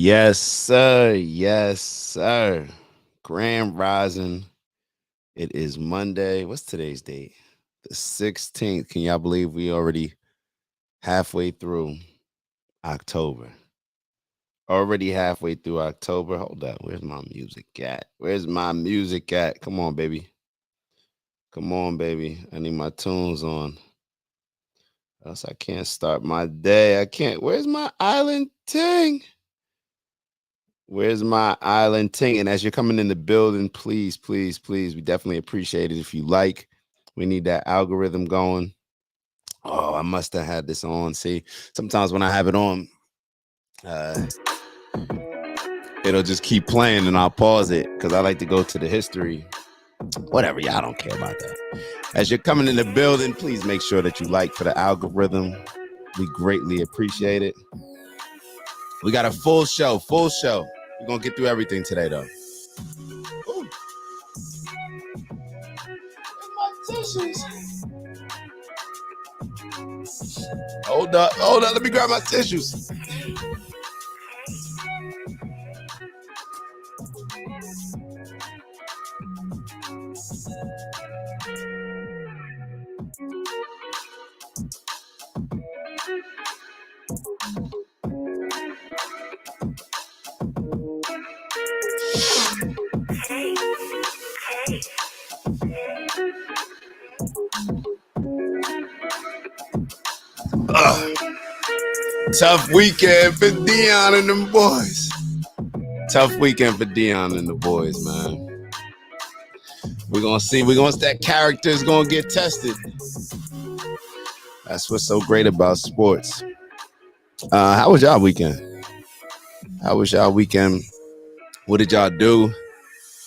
Yes, sir. Yes, sir. Grand Rising. It is Monday. What's today's date? The 16th. Can y'all believe we already halfway through October? Already halfway through October. Hold up. Where's my music at? Where's my music at? Come on, baby. Come on, baby. I need my tunes on. Else I can't start my day. I can't. Where's my island ting? Where's my island ting? And as you're coming in the building, please, please, please, we definitely appreciate it. If you like, we need that algorithm going. Oh, I must have had this on. See, sometimes when I have it on, uh, it'll just keep playing and I'll pause it because I like to go to the history. Whatever, y'all don't care about that. As you're coming in the building, please make sure that you like for the algorithm. We greatly appreciate it. We got a full show, full show. We're going to get through everything today, though. Ooh. My tissues. Hold up, let me grab my tissues. Tough weekend for Dion and them boys. Tough weekend for Dion and the boys, man. We're gonna see. That character is gonna get tested. That's what's so great about sports. How was y'all weekend? What did y'all do?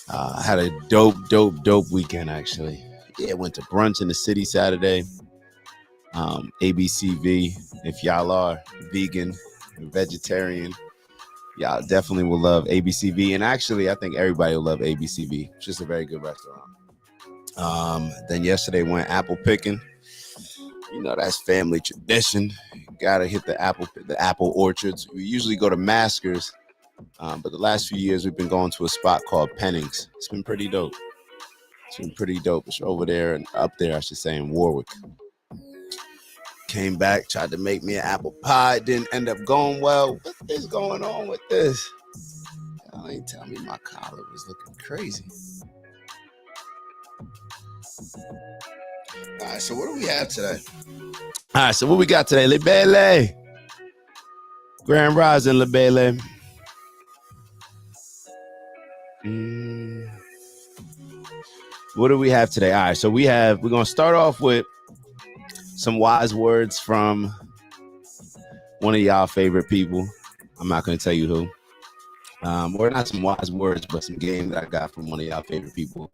I had a dope weekend actually. Yeah, went to brunch in the city Saturday. ABCV. If y'all are vegan, vegetarian, y'all definitely will love ABCV. And actually, I think everybody will love ABCV. It's just a very good restaurant. Then yesterday went apple picking. You know, that's family tradition. Gotta hit the apple orchards. We usually go to Maskers, but the last few years we've been going to a spot called Pennings. It's been pretty dope. It's over there and up there, I should say, in Warwick. Came back, tried to make me an apple pie. Didn't end up going well. What is going on with this? Y'all ain't tell me my collar was looking crazy. All right, so what do we have today? All right, so what we got today? Lebele. Grand Rising, Lebele. What do we have today? All right, so we're going to start off with some wise words from one of y'all favorite people. I'm not going to tell you who. Or not some wise words, but some game that I got from one of y'all favorite people.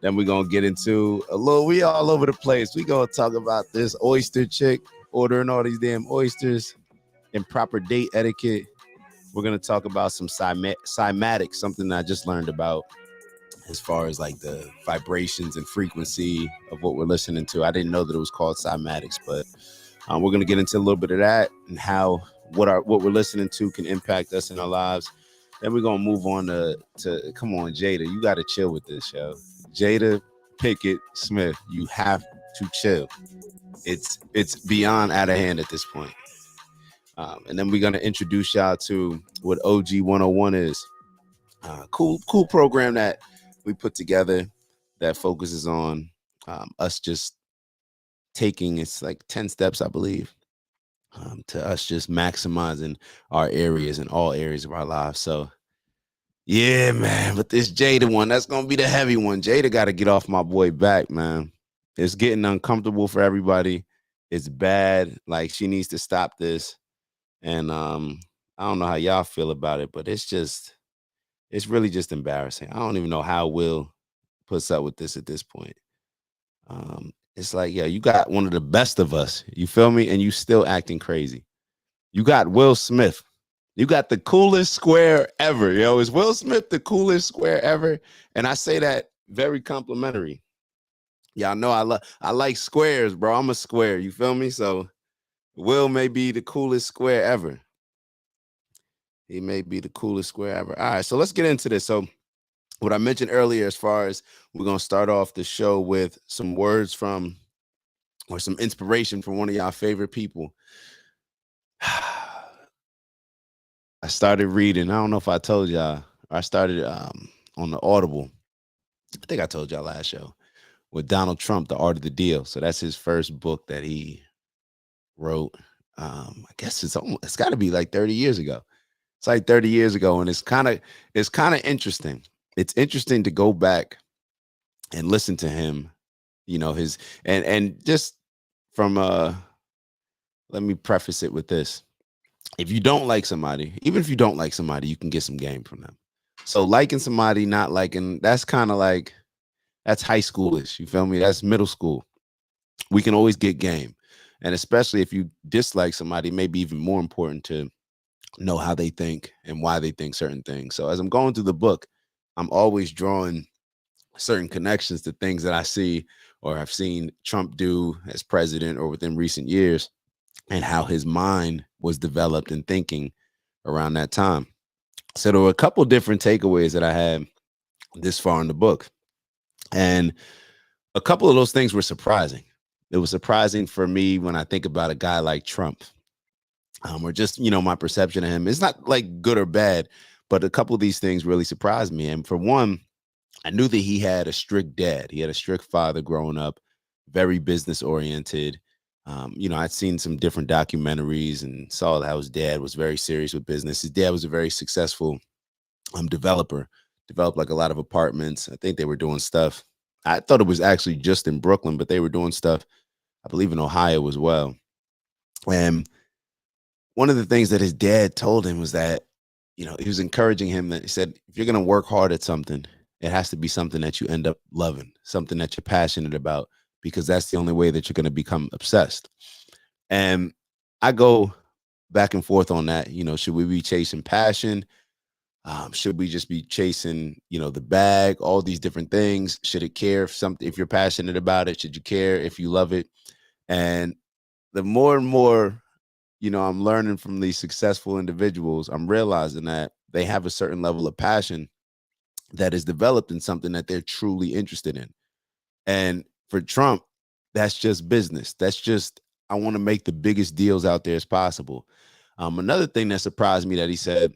Then we're going to get into we all over the place. We're going to talk about this oyster chick ordering all these damn oysters, improper date etiquette. We're going to talk about some cymatics, something I just learned about as far as like the vibrations and frequency of what we're listening to. I didn't know that it was called cymatics, but we're going to get into a little bit of that and how what we're listening to can impact us in our lives. Then we're going to move on to come on, Jada. You got to chill with this, yo. Jada Pickett Smith, you have to chill. It's beyond out of hand at this point. And then we're going to introduce y'all to what OG 101 is. Cool program that we put together that focuses on us just taking, it's like 10 steps, I believe, to us just maximizing our areas and all areas of our lives. So, yeah, man, but this Jada one, that's going to be the heavy one. Jada got to get off my boy back, man. It's getting uncomfortable for everybody. It's bad. Like, she needs to stop this. And I don't know how y'all feel about it, but it's really just embarrassing. I don't even know how Will puts up with this at this point. It's like, yeah, you got one of the best of us. You feel me? And you still acting crazy. You got Will Smith. You got the coolest square ever. Yo, is Will Smith the coolest square ever? And I say that very complimentary. Y'all know I like squares, bro. I'm a square. You feel me? So Will may be the coolest square ever. He may be the coolest square ever. All right, so let's get into this. So, what I mentioned earlier, as far as we're gonna start off the show with some words from or some inspiration from one of y'all favorite people. I started reading. I don't know if I told y'all. I started on the Audible. I think I told y'all last show with Donald Trump, The Art of the Deal. So that's his first book that he wrote. I guess it's got to be like 30 years ago. It's like 30 years ago, and it's kind of interesting. It's interesting to go back and listen to him. His and just from let me preface it with this. If you don't like somebody, even if you don't like somebody, you can get some game from them. So liking somebody, not liking, that's kind of like that's high schoolish. You feel me? That's middle school. We can always get game. And especially if you dislike somebody, it may be even more important to know how they think and why they think certain things. So as I'm going through the book, I'm always drawing certain connections to things that I see or have seen Trump do as president or within recent years, and how his mind was developed and thinking around that time. So there were a couple different takeaways that I had this far in the book. And a couple of those things were surprising. It was surprising for me when I think about a guy like Trump, or just, my perception of him. It's not like good or bad, but a couple of these things really surprised me. And for one, I knew that he had a strict dad. He had a strict father growing up, very business oriented. I'd seen some different documentaries and saw how his dad was very serious with business. His dad was a very successful developer, developed like a lot of apartments. I think they were doing stuff. I thought it was actually just in Brooklyn, but they were doing stuff, I believe, in Ohio as well. And one of the things that his dad told him was that, he was encouraging him, that he said, if you're going to work hard at something, it has to be something that you end up loving, something that you're passionate about, because that's the only way that you're going to become obsessed. And I go back and forth on that. Should we be chasing passion? Should we just be chasing, the bag, all these different things? Should it care if you're passionate about it? Should you care if you love it? And the more and more, I'm learning from these successful individuals, I'm realizing that they have a certain level of passion that is developed in something that they're truly interested in. And for Trump, that's just business. That's just, I want to make the biggest deals out there as possible. Another thing that surprised me that he said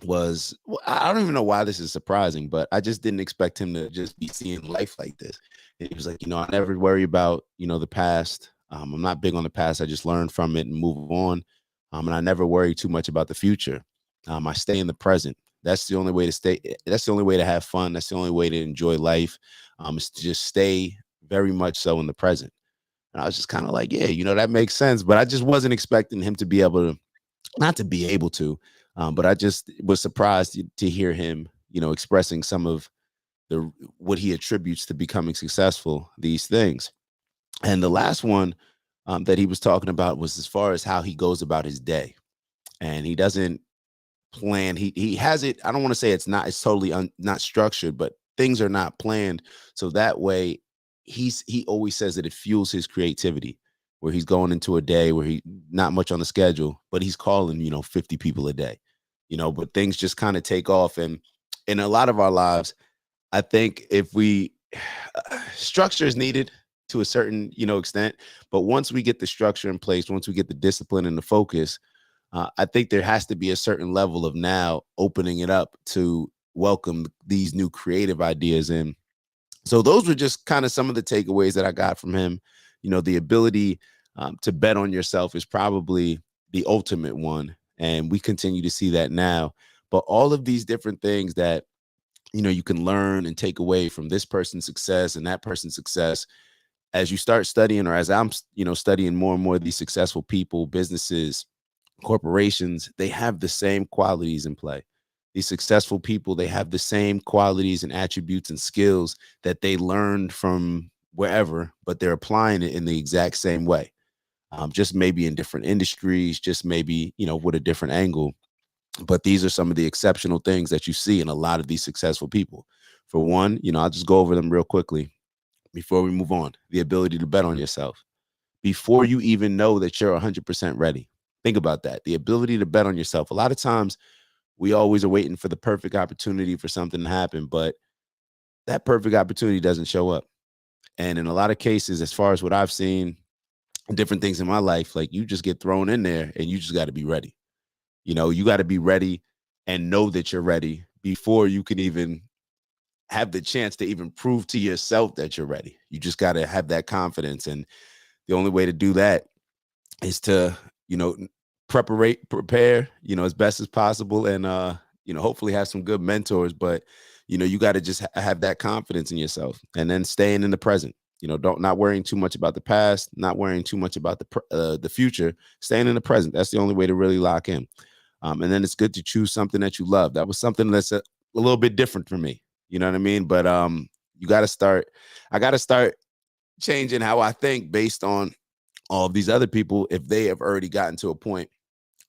was, well, I don't even know why this is surprising, but I just didn't expect him to just be seeing life like this. And he was like, I never worry about, the past. I'm not big on the past. I just learn from it and move on. And I never worry too much about the future. I stay in the present. That's the only way to stay. That's the only way to have fun. That's the only way to enjoy life. Is to just stay very much so in the present. And I was just kind of like, yeah, that makes sense. But I just wasn't expecting him to be able to, not to be able to, but I just was surprised to hear him, expressing some of what he attributes to becoming successful, these things. And the last one that he was talking about was as far as how he goes about his day. And he doesn't plan. He has it. I don't want to say it's totally not structured, but things are not planned. So that way he always says that it fuels his creativity, where he's going into a day where he not much on the schedule, but he's calling, 50 people a day, but things just kind of take off. And in a lot of our lives, I think if we structure is needed to a certain, extent, but once we get the structure in place, once we get the discipline and the focus, I think there has to be a certain level of now opening it up to welcome these new creative ideas in. So those were just kind of some of the takeaways that I got from him. The ability to bet on yourself is probably the ultimate one. And we continue to see that now. But all of these different things that, you can learn and take away from this person's success and that person's success, as you start studying, or as I'm, studying more and more of these successful people, businesses, corporations, they have the same qualities in play. These successful people, they have the same qualities and attributes and skills that they learned from wherever, but they're applying it in the exact same way. Just maybe in different industries, just maybe, with a different angle. But these are some of the exceptional things that you see in a lot of these successful people. For one, I'll just go over them real quickly before we move on. The ability to bet on yourself before you even know that you're 100% ready. Think about that. The ability to bet on yourself. A lot of times We always are waiting for the perfect opportunity for something to happen, but that perfect opportunity doesn't show up. And in a lot of cases, as far as what I've seen, different things in my life, like you just get thrown in there and you just got to be ready. You got to be ready and know that you're ready before you can even have the chance to even prove to yourself that you're ready. You just got to have that confidence. And the only way to do that is to, prepare, as best as possible. And, hopefully have some good mentors, but, you got to just have that confidence in yourself and then staying in the present. Not worrying too much about the past, not worrying too much about the future, staying in the present. That's the only way to really lock in. And then it's good to choose something that you love. That was something that's a little bit different for me. You know what I mean? But I got to start changing how I think based on all of these other people, if they have already gotten to a point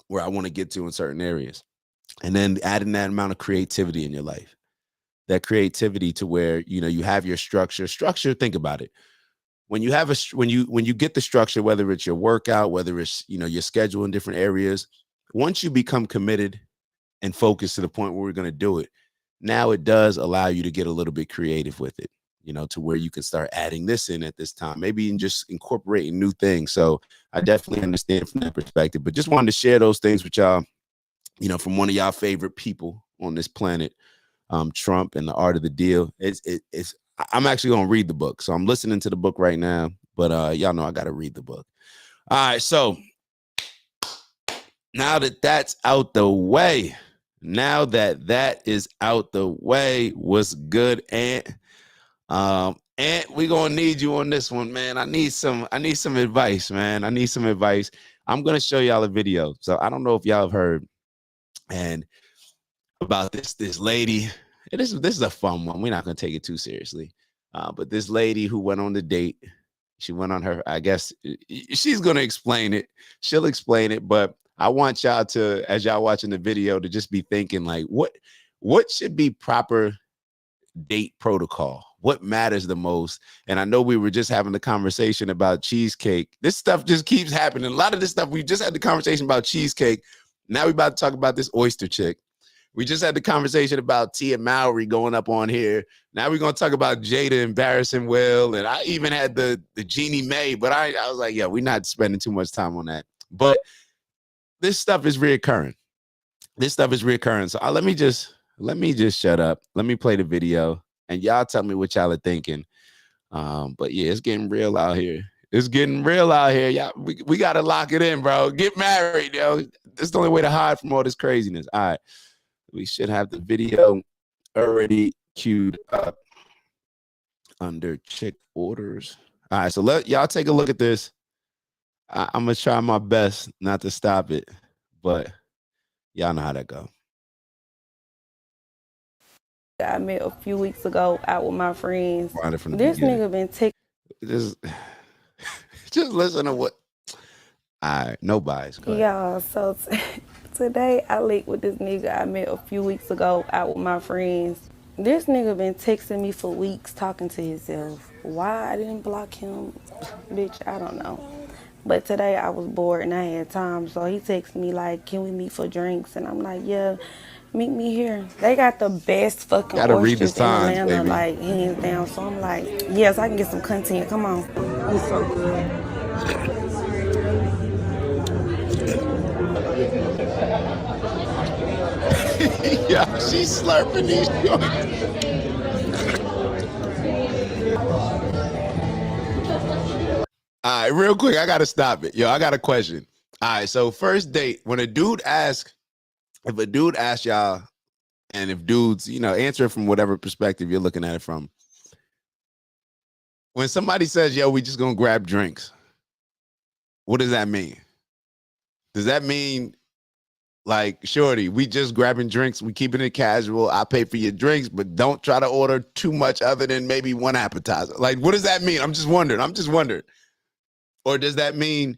where I want to get to in certain areas. And then adding that amount of creativity in your life, that creativity to where, you have your structure, think about it. When you have when you get the structure, whether it's your workout, whether it's, your schedule in different areas, once you become committed and focused to the point where we're going to do it, now it does allow you to get a little bit creative with it, to where you can start adding this in at this time, maybe even just incorporating new things. So I definitely understand from that perspective, but just wanted to share those things with y'all, from one of y'all favorite people on this planet, Trump and the Art of the Deal. I'm actually going to read the book. So I'm listening to the book right now, but y'all know I got to read the book. All right. So now that that's out the way, what's good, Ant? Ant, we gonna need you on this one, man. I need some advice, man. I need some advice. I'm gonna show y'all a video. So I don't know if y'all have heard and about this lady. This is a fun one. We're not gonna take it too seriously. But this lady who went on the date, she went on her, I guess she's gonna explain it. She'll explain it, but I want y'all to, as y'all watching the video, to just be thinking like, what should be proper date protocol? What matters the most? And I know we were just having the conversation about cheesecake. This stuff just keeps happening. A lot of this stuff, we just had the conversation about cheesecake. Now we're about to talk about this oyster chick. We just had the conversation about Tia Mowry going up on here. Now we're going to talk about Jada embarrassing Will. And I even had the Jeannie Mae, but I was like, yeah, we're not spending too much time on that. But this stuff is reoccurring. So let me just shut up. Let me play the video and y'all tell me what y'all are thinking. But yeah, it's getting real out here. Y'all, we got to lock it in, bro. Get married, yo. That's the only way to hide from all this craziness. All right. We should have the video already queued up under chick orders. All right. So let y'all take a look at this. I'm going to try my best not to stop it, but y'all know how that go. I met a few weeks ago out with my friends. This nigga been taking. Just listen to what. All right, no bias. Y'all, so today I linked with this nigga I met a few weeks ago out with my friends. This nigga been texting me for weeks talking to himself. Why I didn't block him, bitch, I don't know. But today I was bored and I had time, so he texted me like, can we meet for drinks? And I'm like, yeah, meet me here. They got the best fucking oysters in Atlanta, baby. Like hands down. So I'm like, yes, I can get some content. Come on. It's so good. Yeah, she's slurping these joints. All right, real quick, I gotta stop it. Yo, I got a question. All right, so first date, when a dude asks, if a dude asks y'all, and if dudes, answer it from whatever perspective you're looking at it from. When somebody says, yo, we just gonna grab drinks, what does that mean? Does that mean, like, shorty, we just grabbing drinks, we keeping it casual, I pay for your drinks, but don't try to order too much other than maybe one appetizer? Like, what does that mean? I'm just wondering. Or does that mean,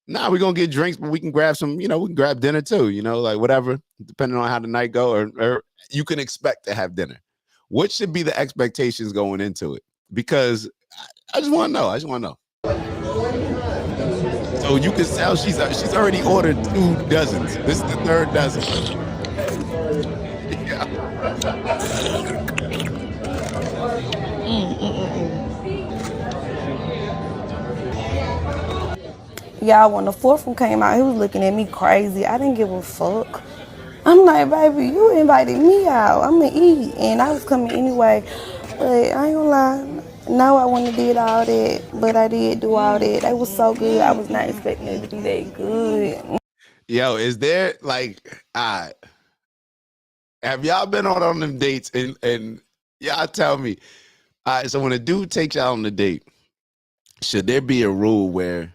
nah, we're going to get drinks, but we can grab some, we can grab dinner too, like whatever, depending on how the night go, or you can expect to have dinner. What should be the expectations going into it? Because I just want to know. So you can tell she's already ordered 2 dozens. This is the 3rd dozen. Y'all, when the fourth one came out, he was looking at me crazy. I didn't give a fuck. I'm like, baby, you invited me out. I'm gonna eat, and I was coming anyway. But I ain't gonna lie, no, I wouldn't have did all that, but I did do all that. They was so good. I was not expecting it to be that good. Yo, is there like, have y'all been on them dates and y'all tell me, all right, so when a dude takes y'all on the date, should there be a rule where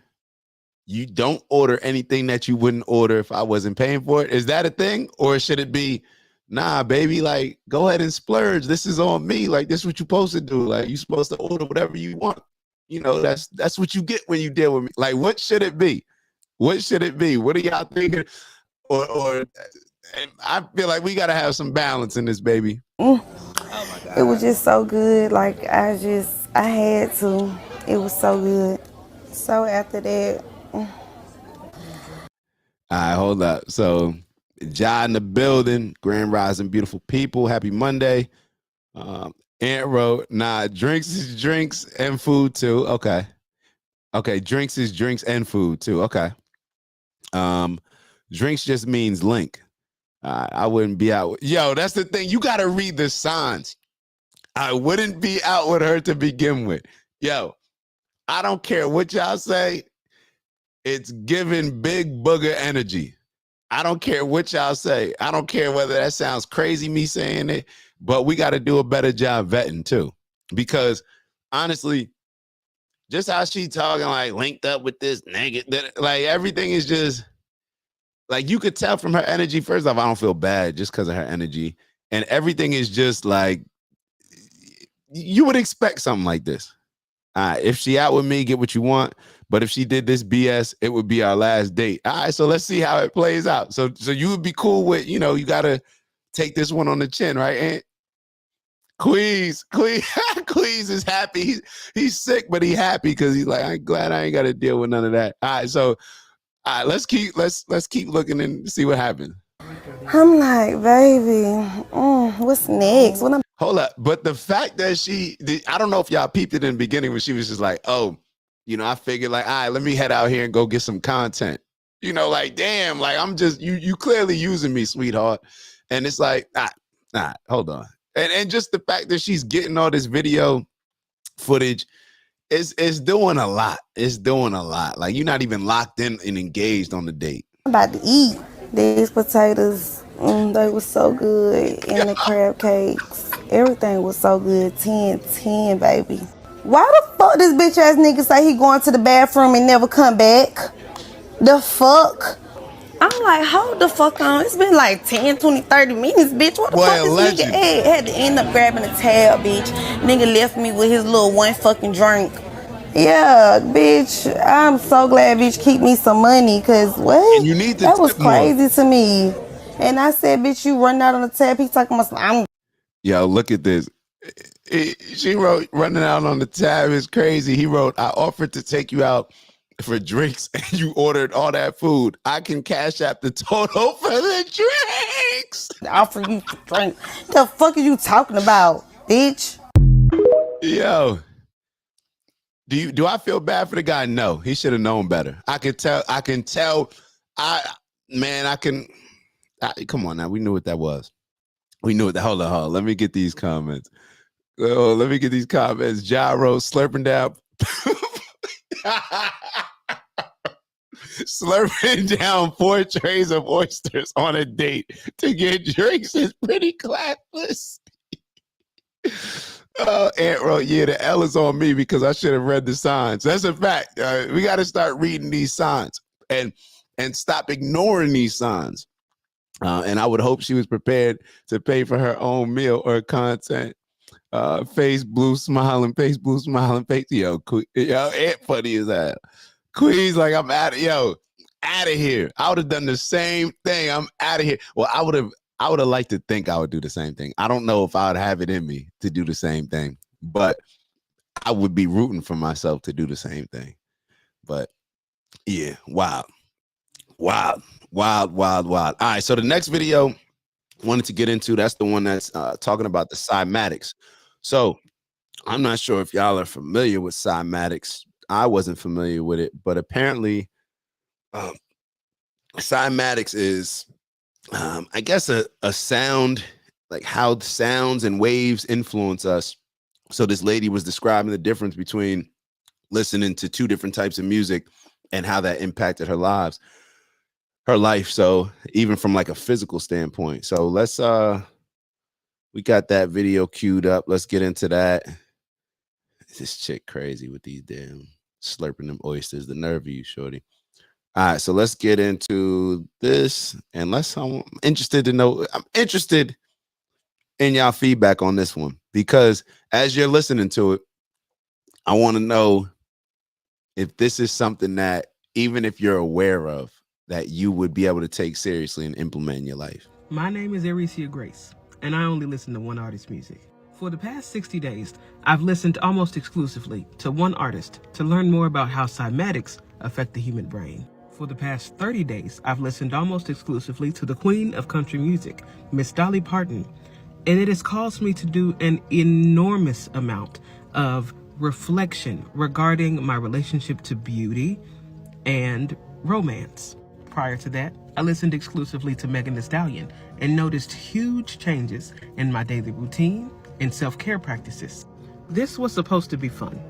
you don't order anything that you wouldn't order if I wasn't paying for it? Is that a thing? Or should it be, nah, baby, like, go ahead and splurge. This is on me. Like, this is what you're supposed to do. Like, you're supposed to order whatever you want. You know, that's what you get when you deal with me. Like, what should it be? What should it be? What are y'all thinking? Or I feel like we got to have some balance in this, baby. Oh my God. It was just so good. Like, I had to. It was so good. So after that. All right, hold up. So, Ja in the building, Grand Rising, beautiful people. Happy Monday. Aunt wrote, nah, drinks is drinks and food too. Okay. Okay, drinks is drinks and food too. Okay. Drinks just means link. I wouldn't be out. Yo, that's the thing. You got to read the signs. I wouldn't be out with her to begin with. Yo, I don't care what y'all say. It's giving big booger energy. I don't care what y'all say. I don't care whether that sounds crazy, me saying it, but we got to do a better job vetting too. Because honestly, just how she talking, like linked up with this negative, like everything is just, like you could tell from her energy. First off, I don't feel bad just because of her energy. And everything is just like, you would expect something like this. If she out with me, get what you want. But if she did this BS, it would be our last date. All right, so let's see how it plays out. So you would be cool with, you know, you got to take this one on the chin, right? And Queez is happy. He's sick, but he's happy because he's like, I'm glad I ain't got to deal with none of that. All right, so let's keep looking and see what happens. I'm like, baby, what's next? Hold up, but the fact that I don't know if y'all peeped it in the beginning when she was just like, oh, you know, I figured like, all right, let me head out here and go get some content. You know, like, damn, like I'm just, you clearly using me, sweetheart. And it's like, hold on. And just the fact that she's getting all this video footage, it's doing a lot. It's doing a lot. Like you're not even locked in and engaged on the date. I'm about to eat these potatoes. They were so good. And the crab cakes. Everything was so good. 10-10, baby. Why the fuck this bitch ass nigga say he going to the bathroom and never come back? The fuck? I'm like, hold the fuck on. It's been like 10, 20, 30 minutes, bitch. What the fuck this nigga at? Had to end up grabbing a tab, bitch. Nigga left me with his little one fucking drink. Yeah, bitch. I'm so glad, bitch, keep me some money, cause what? You need to that was crazy more. To me. And I said, bitch, you running out on the tab. He talking about Yo, look at this. She wrote, running out on the tab is crazy. He wrote, I offered to take you out for drinks and you ordered all that food. I can cash out the total for the drinks. Offer you to drink. The fuck are you talking about, bitch? Yo. Do I feel bad for the guy? No, he should have known better. I can tell. Come on now. We knew what that was. We knew it. Hold on. Let me get these comments. Oh, let me get these comments. Gyro slurping down. Slurping down 4 trays of oysters on a date to get drinks is pretty classless. Aunt wrote, yeah, the L is on me because I should have read the signs. That's a fact. We got to start reading these signs and stop ignoring these signs. And I would hope she was prepared to pay for her own meal or content. Face blue smiling, face. Yo, Aunt funny as that. Queen's like, I'm out of here. I would have done the same thing. I'm out of here. Well, I would have liked to think I would do the same thing. I don't know if I would have it in me to do the same thing, but I would be rooting for myself to do the same thing. But yeah, wild. All right, so the next video wanted to get into. That's the one that's talking about the cymatics. So I'm not sure if y'all are familiar with cymatics. I wasn't familiar with it, but apparently, um, cymatics is, I guess, a sound, like how sounds and waves influence us. So this lady was describing the difference between listening to two different types of music and how that impacted her life. So even from like a physical standpoint. So let's we got that video queued up. Let's get into that. This chick crazy with these damn slurping them oysters. The nerve of you, shorty. All right, so let's get into this, and I'm interested to know. I'm interested in y'all feedback on this one because as you're listening to it, I want to know if this is something that, even if you're aware of, that you would be able to take seriously and implement in your life. My name is Aricia Grace, and I only listen to one artist's music. For the past 60 days, I've listened almost exclusively to one artist to learn more about how cymatics affect the human brain. For the past 30 days, I've listened almost exclusively to the queen of country music, Miss Dolly Parton, and it has caused me to do an enormous amount of reflection regarding my relationship to beauty and romance. Prior to that, I listened exclusively to Megan Thee Stallion and noticed huge changes in my daily routine and self-care practices. This was supposed to be fun,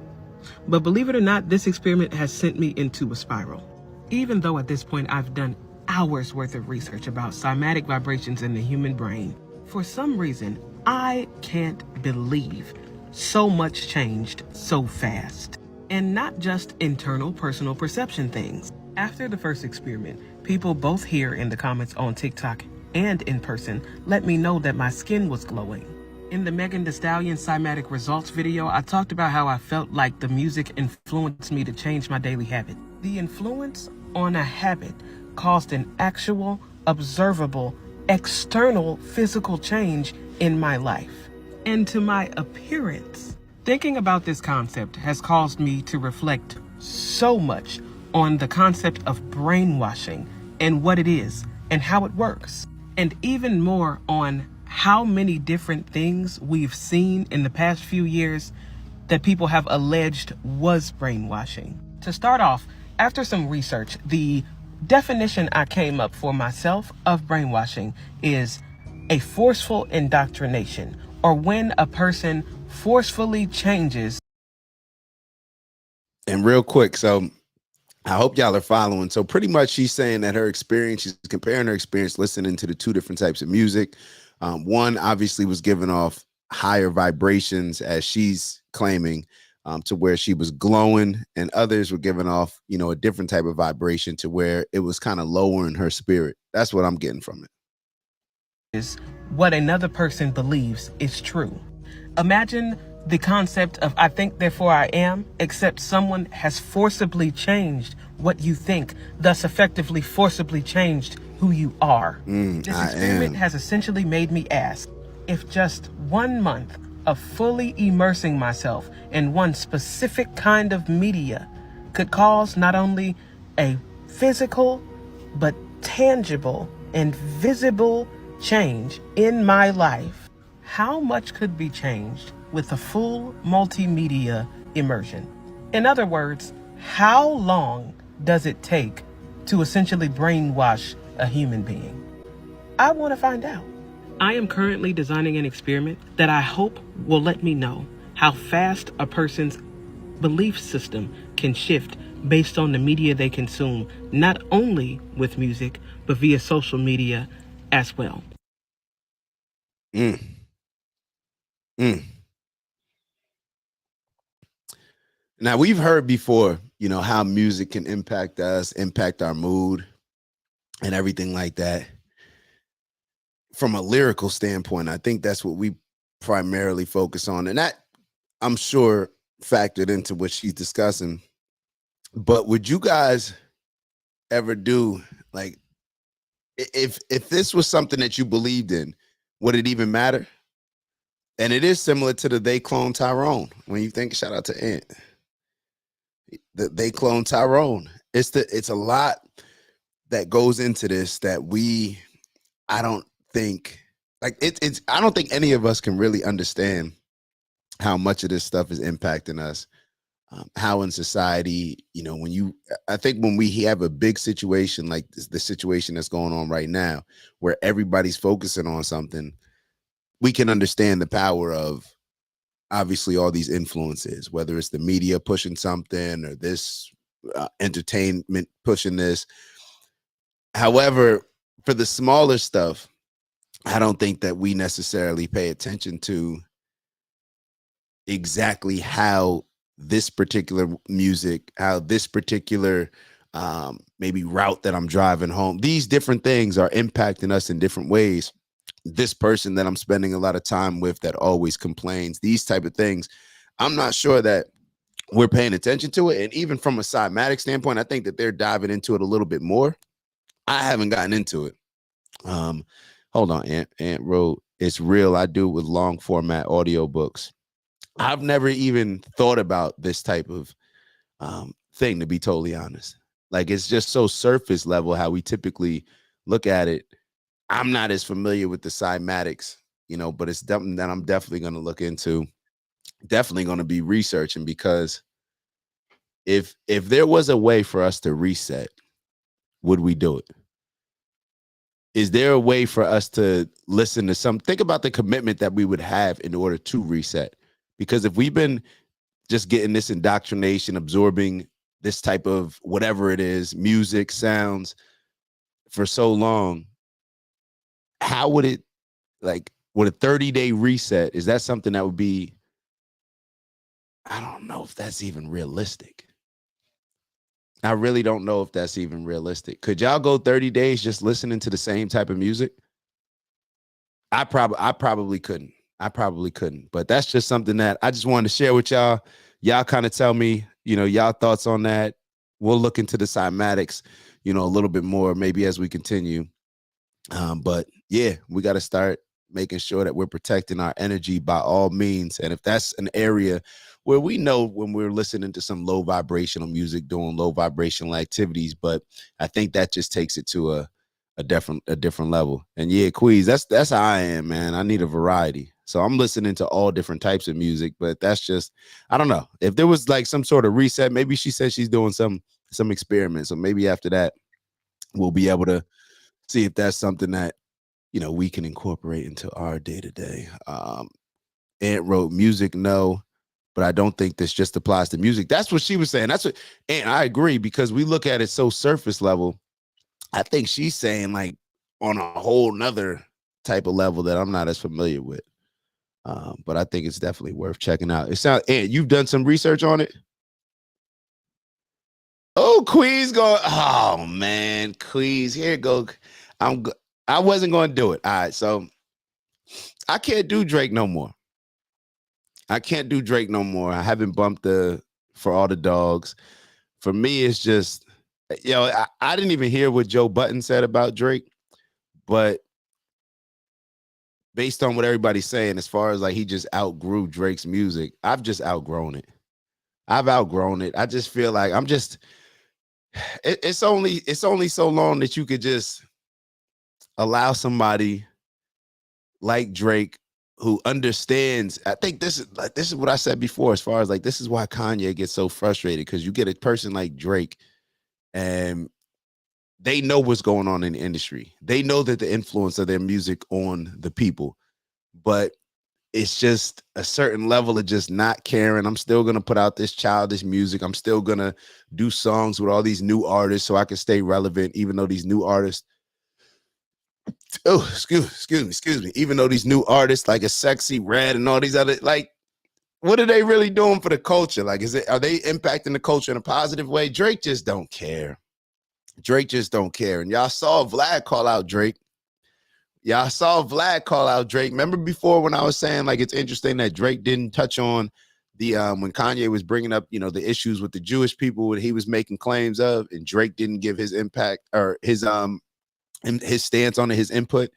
but believe it or not, this experiment has sent me into a spiral. Even though at this point I've done hours worth of research about cymatic vibrations in the human brain, for some reason, I can't believe so much changed so fast. And not just internal personal perception things. After the first experiment, people both here in the comments on TikTok and in person let me know that my skin was glowing. In the Megan Thee Stallion cymatic results video, I talked about how I felt like the music influenced me to change my daily habit. The influence on a habit caused an actual, observable, external physical change in my life and to my appearance. Thinking about this concept has caused me to reflect so much on the concept of brainwashing and what it is and how it works, and even more on how many different things we've seen in the past few years that people have alleged was brainwashing. To start off, after some research, the definition I came up for myself of brainwashing is a forceful indoctrination, or when a person forcefully changes. And real quick, so I hope y'all are following. So pretty much she's saying that her experience, she's comparing her experience listening to the two different types of music. One obviously was giving off higher vibrations, as she's claiming, to where she was glowing, and others were giving off, a different type of vibration to where it was kind of lowering her spirit. That's what I'm getting from it. Is what another person believes is true. Imagine the concept of I think, therefore I am, except someone has forcibly changed what you think, thus effectively forcibly changed who you are. This experiment has essentially made me ask if just 1 month of fully immersing myself in one specific kind of media could cause not only a physical, but tangible and visible change in my life, how much could be changed with a full multimedia immersion? In other words, how long does it take to essentially brainwash a human being? I want to find out. I am currently designing an experiment that I hope will let me know how fast a person's belief system can shift based on the media they consume, not only with music, but via social media as well. Mm. Mm. Now, we've heard before, how music can impact us, impact our mood, and everything like that. From a lyrical standpoint, I think that's what we primarily focus on. And that, I'm sure, factored into what she's discussing. But would you guys ever do, like, if this was something that you believed in, would it even matter? And it is similar to the They Clone Tyrone. When you think, shout out to Ant. They clone Tyrone. It's a lot that goes into this that I don't think like it's I don't think any of us can really understand how much of this stuff is impacting us. How in society, I think when we have a big situation like this, the situation that's going on right now, where everybody's focusing on something, we can understand the power of obviously all these influences, whether it's the media pushing something or this entertainment pushing this. However, for the smaller stuff, I don't think that we necessarily pay attention to exactly how this particular music, how this particular maybe route that I'm driving home, these different things are impacting us in different ways. This person that I'm spending a lot of time with that always complains, these type of things, I'm not sure that we're paying attention to it. And even from a cymatic standpoint, I think that they're diving into it a little bit more. I haven't gotten into it. Um, Hold on, Ant wrote, it's real. I do it with long format audiobooks. I've never even thought about this type of thing, to be totally honest. Like, it's just so surface level how we typically look at it. I'm not as familiar with the cymatics, but it's something that I'm definitely going to look into, definitely going to be researching, because if there was a way for us to reset, would we do it? Is there a way for us to listen to think about the commitment that we would have in order to reset? Because if we've been just getting this indoctrination, absorbing this type of whatever it is, music, sounds, for so long, how would it, like, would a 30-day reset, is that something that would be, I don't know if that's even realistic. I really don't know if that's even realistic. Could y'all go 30 days just listening to the same type of music? I probably couldn't. I probably couldn't. But that's just something that I just wanted to share with y'all. Y'all kind of tell me, y'all thoughts on that. We'll look into the cymatics, a little bit more maybe as we continue. But yeah, we got to start making sure that we're protecting our energy by all means. And if that's an area where we know when we're listening to some low vibrational music, doing low vibrational activities, but I think that just takes it to a different level. And yeah, Queez, that's how I am, man. I need a variety. So I'm listening to all different types of music, but that's just, I don't know. If there was like some sort of reset, maybe she said she's doing some experiments. So maybe after that, we'll be able to see if that's something that, we can incorporate into our day to day. Ant wrote, music, no, but I don't think this just applies to music. That's what she was saying. And I agree, because we look at it so surface level. I think she's saying like on a whole nother type of level that I'm not as familiar with. But I think it's definitely worth checking out. It sounds, Ant, you've done some research on it. Oh, Queez going. Oh man, Queez, here it go. I wasn't going to do it. All right, so I can't do Drake no more. I can't do Drake no more. I haven't bumped the For All the Dogs. For me, it's just, I didn't even hear what Joe Budden said about Drake, but based on what everybody's saying, as far as like he just outgrew Drake's music, I've just outgrown it. I've outgrown it. I just feel like it's only so long that you could just allow somebody like Drake who understands. I think this is what I said before, as far as like, this is why Kanye gets so frustrated, because you get a person like Drake and they know what's going on in the industry. They know that the influence of their music on the people, but it's just a certain level of just not caring. I'm still going to put out this childish music. I'm still going to do songs with all these new artists so I can stay relevant, even though these new artists, excuse me, even though these new artists like a Sexy Red and all these other, like, what are they really doing for the culture? Like, are they impacting the culture in a positive way? Drake just don't care. Drake just don't care. And y'all saw Vlad call out Drake. Remember before when I was saying like it's interesting that Drake didn't touch on the when Kanye was bringing up, the issues with the Jewish people that he was making claims of, and Drake didn't give his impact or his stance on it, his input.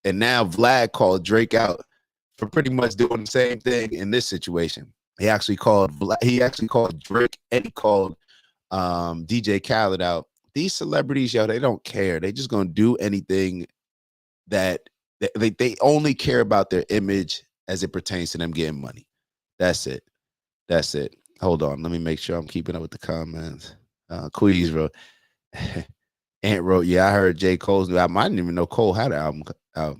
And now Vlad called Drake out for pretty much doing the same thing in this situation. He actually called Drake, and he called DJ Khaled out. These celebrities, they don't care. They just gonna do anything that They only care about their image as it pertains to them getting money. That's it. That's it. Hold on. Let me make sure I'm keeping up with the comments. Queez wrote, Ant wrote, yeah, I heard J. Cole's new album. I didn't even know Cole had an album out.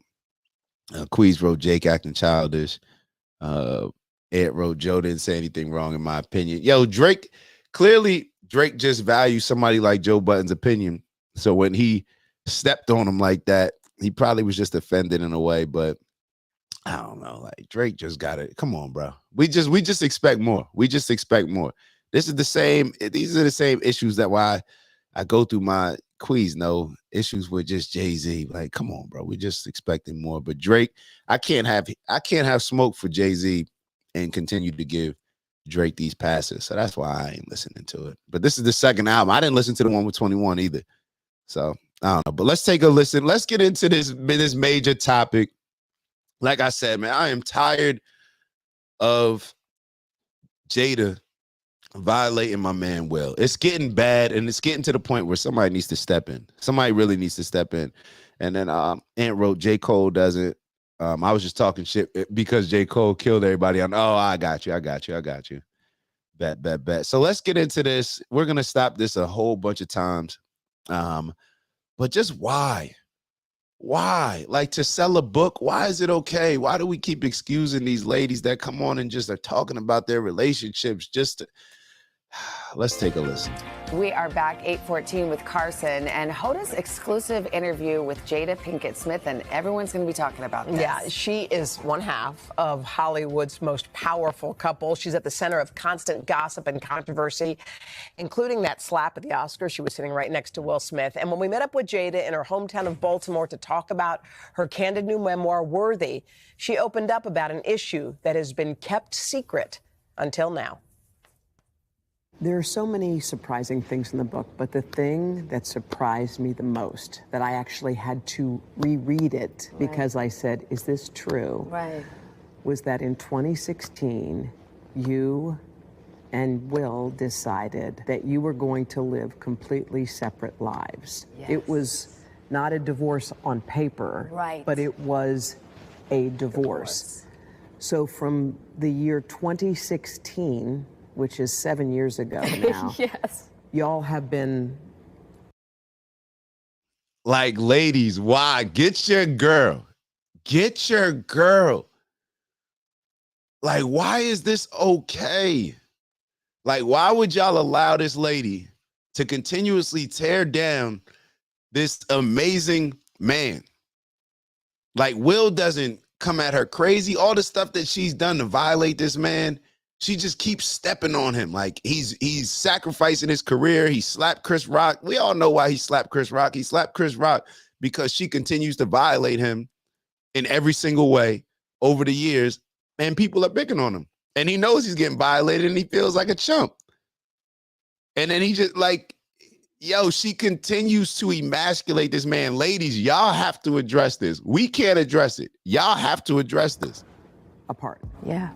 Queez wrote, Jake acting childish. Ant wrote, Joe didn't say anything wrong in my opinion. Yo, Drake just values somebody like Joe Budden's opinion. So when he stepped on him like that, he probably was just offended in a way, but I don't know. Like Drake just got it. Come on, bro. We just expect more. We just expect more. These are the same issues that why I go through my quiz. No issues with just Jay-Z. Like, come on, bro. We just expecting more. But Drake, I can't have smoke for Jay-Z and continue to give Drake these passes. So that's why I ain't listening to it. But this is the second album. I didn't listen to the one with 21 either. So I don't know. But let's take a listen. Let's get into this major topic. Like I said, man, I am tired of Jada violating my man Will. It's getting bad, and it's getting to the point where somebody needs to step in. Somebody really needs to step in. And then Ant wrote, J. Cole doesn't. I was just talking shit because J. Cole killed everybody. I got you. Bet. So let's get into this. We're going to stop this a whole bunch of times. But just why? Why? Like, to sell a book, why is it okay? Why do we keep excusing these ladies that come on and just are talking about their relationships just to... Let's take a listen. We are back 8:14 with Carson and Hoda's exclusive interview with Jada Pinkett Smith, and everyone's going to be talking about this. Yeah, she is one half of Hollywood's most powerful couple. She's at the center of constant gossip and controversy, including that slap at the Oscars. She was sitting right next to Will Smith. And when we met up with Jada in her hometown of Baltimore to talk about her candid new memoir, Worthy, she opened up about an issue that has been kept secret until now. There are so many surprising things in the book, but the thing that surprised me the most, that I actually had to reread it because I said, is this true? Right. Was that in 2016, you and Will decided that you were going to live completely separate lives. Yes. It was not a divorce on paper, Right. but it was a divorce. So from the year 2016, which is 7 years ago now. Yes. Y'all have been... Like, ladies, why? Get your girl. Get your girl. Like, why is this okay? Like, why would y'all allow this lady to continuously tear down this amazing man? Like, Will doesn't come at her crazy. All the stuff that she's done to violate this man, she just keeps stepping on him. Like, he's sacrificing his career. He slapped Chris Rock. We all know why he slapped Chris Rock. He slapped Chris Rock because she continues to violate him in every single way over the years, and people are picking on him. And he knows he's getting violated, and he feels like a chump. And then he just like, yo, she continues to emasculate this man. Ladies, y'all have to address this. We can't address it. Y'all have to address this. apart. Yeah.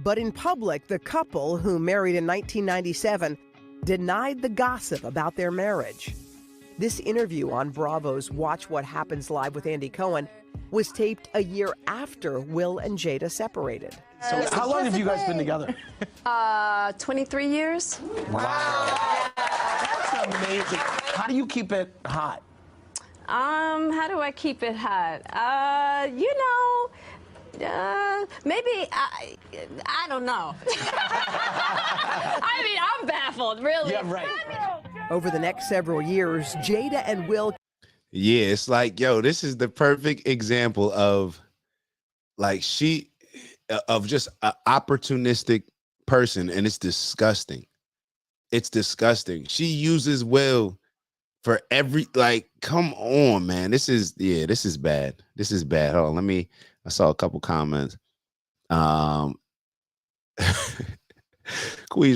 But in public, the couple, who married in 1997, denied the gossip about their marriage. This interview on Bravo's Watch What Happens Live with Andy Cohen was taped a year after Will and Jada separated. So how long have you guys been together? 23 years. Wow. That's amazing. How do you keep it hot? How do I keep it hot? Maybe I don't know. I mean, I'm baffled, really. Yeah, right. Over the next several years, Jada and Will. Yeah, it's like, yo, this is the perfect example of like just an opportunistic person, and it's disgusting. It's disgusting. She uses Will for come on, man. This is bad. This is bad. Hold on, I saw a couple comments. Queez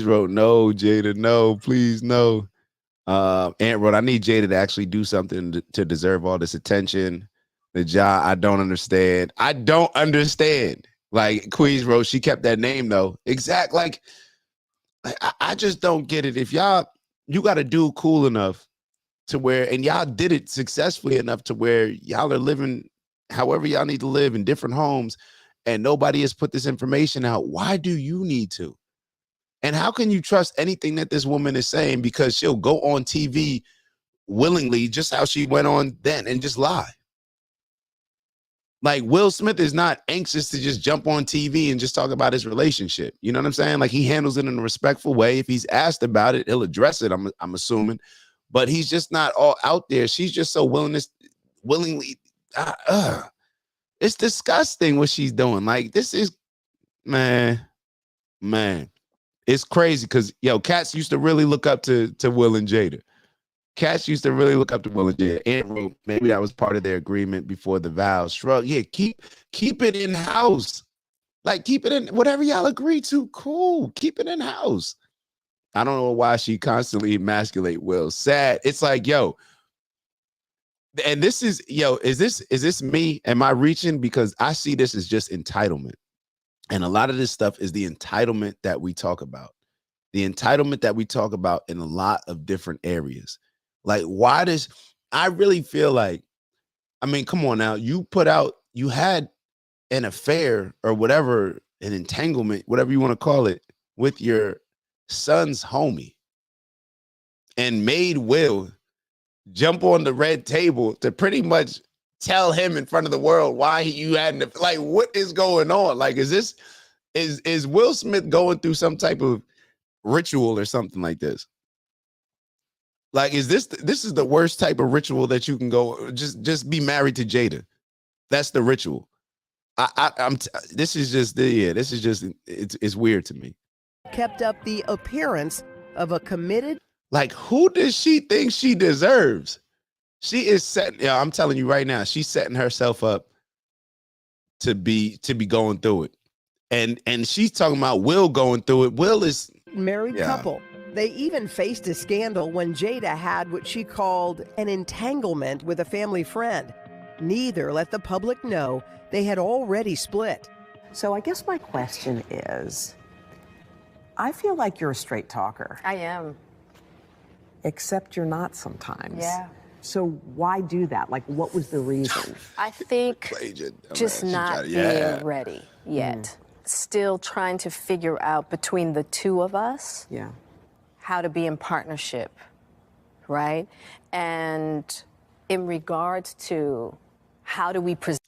wrote, no, Jada, no, please, no. Ant wrote, I need Jada to actually do something to deserve all this attention. The job, I don't understand. Like Queez wrote, she kept that name though. Exact. I just don't get it. If you got a dude cool enough to where, and y'all did it successfully enough to where y'all are living however y'all need to live in different homes, and nobody has put this information out. Why do you need to? And how can you trust anything that this woman is saying? Because she'll go on TV willingly, just how she went on then, and just lie. Like, Will Smith is not anxious to just jump on TV and just talk about his relationship. You know what I'm saying? Like, he handles it in a respectful way. If he's asked about it, he'll address it, I'm assuming. But he's just not all out there. She's just so willingly. It's disgusting what she's doing. Like, this is, man. It's crazy because, cats used to really look up to Will and Jada. Cats used to really look up to Will and Jada. And maybe that was part of their agreement before the vows. Shrug. Yeah, keep it in house. Like, keep it in whatever y'all agree to. Cool. Keep it in house. I don't know why she constantly emasculate Will. Sad. It's like, and this is, is this me? Am I reaching? Because I see this as just entitlement. And a lot of this stuff is the entitlement that we talk about. The entitlement that we talk about in a lot of different areas. Like, I really feel like, I mean, come on now, you had an affair or whatever, an entanglement, whatever you want to call it, with your son's homie, and made Will jump on the red table to pretty much tell him in front of the world why you hadn't, like, what is going on? Like, is Will Smith going through some type of ritual or something like this? Like, is this is the worst type of ritual that you can go, just be married to Jada? That's the ritual. This is just it's weird to me. Kept up the appearance of a committed. Like, who does she think she deserves? She is setting, I'm telling you right now, she's setting herself up to be going through it. And she's talking about Will going through it. Will is Married couple. They even faced a scandal when Jada had what she called an entanglement with a family friend. Neither let the public know they had already split. So I guess my question is, I feel like you're a straight talker. I am. Except you're not sometimes. Yeah. So why do that? Like, what was the reason? I think just not being ready yet. Still trying to figure out between the two of us how to be in partnership, right? And in regards to how do we present.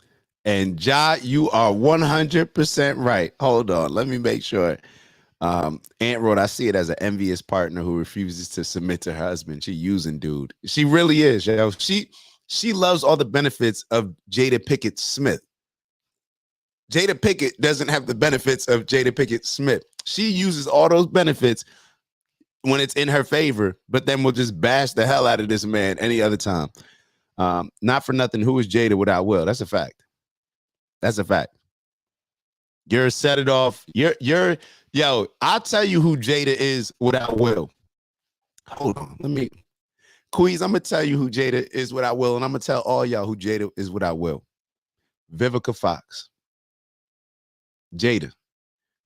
And Ja, you are 100% right. Hold on, let me make sure. Aunt wrote, I see it as an envious partner who refuses to submit to her husband. She using dude. She really is, She loves all the benefits of Jada Pinkett Smith. Jada Pinkett doesn't have the benefits of Jada Pinkett Smith. She uses all those benefits when it's in her favor, but then we'll just bash the hell out of this man any other time. Not for nothing, who is Jada without Will? That's a fact. That's a fact. You're set it off. I'll tell you who Jada is without Will. Hold on, Queez, I'm gonna tell you who Jada is without Will, and I'm gonna tell all y'all who Jada is without Will. Vivica Fox. Jada,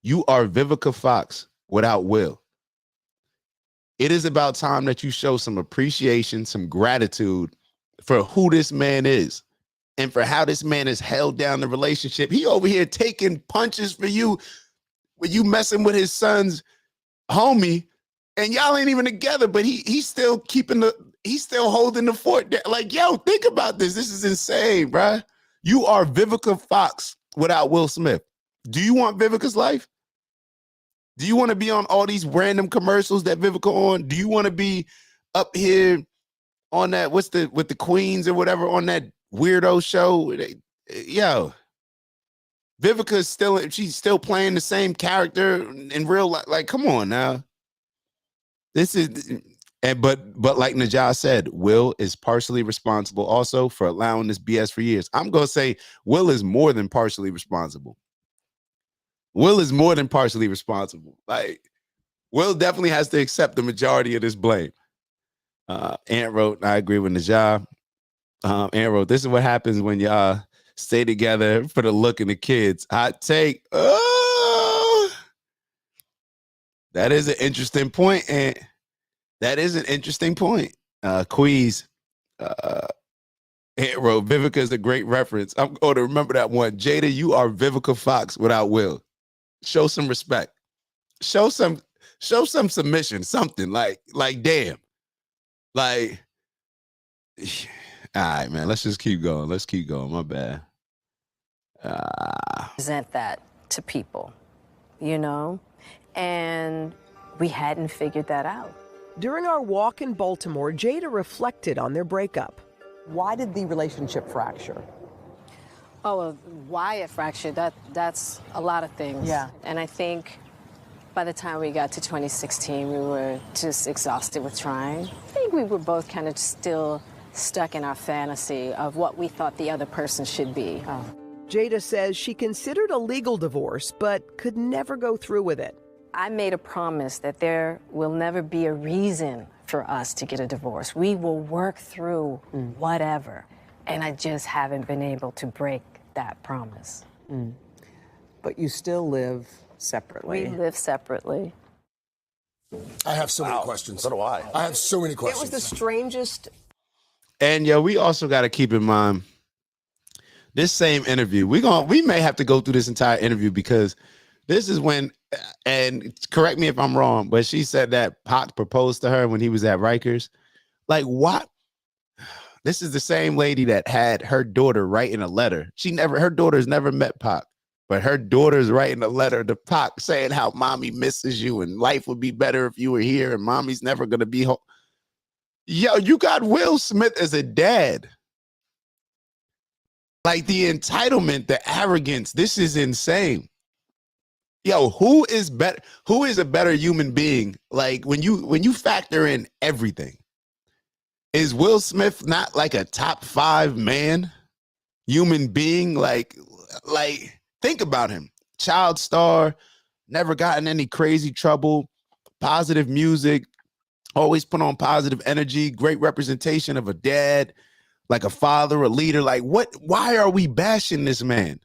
you are Vivica Fox without Will. It is about time that you show some appreciation, some gratitude for who this man is and for how this man has held down the relationship. He over here taking punches for you when you messing with his son's homie, and y'all ain't even together, but he's still holding the fort down. Like, think about this. This is insane, bruh. You are Vivica Fox without Will Smith. Do you want Vivica's life? Do you want to be on all these random commercials that Vivica on? Do you want to be up here on that, with the Queens or whatever, on that weirdo show? Vivica she's still playing the same character in real life. Like, come on now. This is, but like Najah said, Will is partially responsible also for allowing this BS for years. I'm gonna say Will is more than partially responsible. Will is more than partially responsible. Like, Will definitely has to accept the majority of this blame. Aunt wrote, I agree with Najah. Aunt wrote, this is what happens when y'all stay together for the look and the kids. Hot take. Oh, that is an interesting point, Aunt. That is an interesting point. Queez, Aunt wrote, Vivica is a great reference. I'm going to remember that one. Jada, you are Vivica Fox without Will. Show some respect. Show some submission. Something like damn. Like, all right, man. Let's just keep going. Let's keep going. My bad. Present that to people, you know? And we hadn't figured that out. During our walk in Baltimore, Jada reflected on their breakup. Why did the relationship fracture? Oh, well, why it fractured, that's a lot of things. Yeah. And I think by the time we got to 2016, we were just exhausted with trying. I think we were both kind of still stuck in our fantasy of what we thought the other person should be. Oh. Jada says she considered a legal divorce, but could never go through with it. I made a promise that there will never be a reason for us to get a divorce. We will work through whatever. And I just haven't been able to break that promise. But you still live separately. We live separately. I have so many questions. So do I. I have so many questions. It was the strangest. And we also got to keep in mind this same interview. We may have to go through this entire interview because this is when, and correct me if I'm wrong, but she said that Pac proposed to her when he was at Rikers. Like, what? This is the same lady that had her daughter writing a letter. Her daughter's never met Pac, but her daughter's writing a letter to Pac saying how mommy misses you and life would be better if you were here and mommy's never going to be home. Yo, you got Will Smith as a dad. Like the entitlement, the arrogance, this is insane. Yo, who is better? Who is a better human being? Like when you factor in everything, is Will Smith not like a top 5 man, human being? Like think about him. Child star, never gotten any crazy trouble, positive music, always put on positive energy, great representation of a dad, like a father, a leader. Like what? Why are we bashing this man?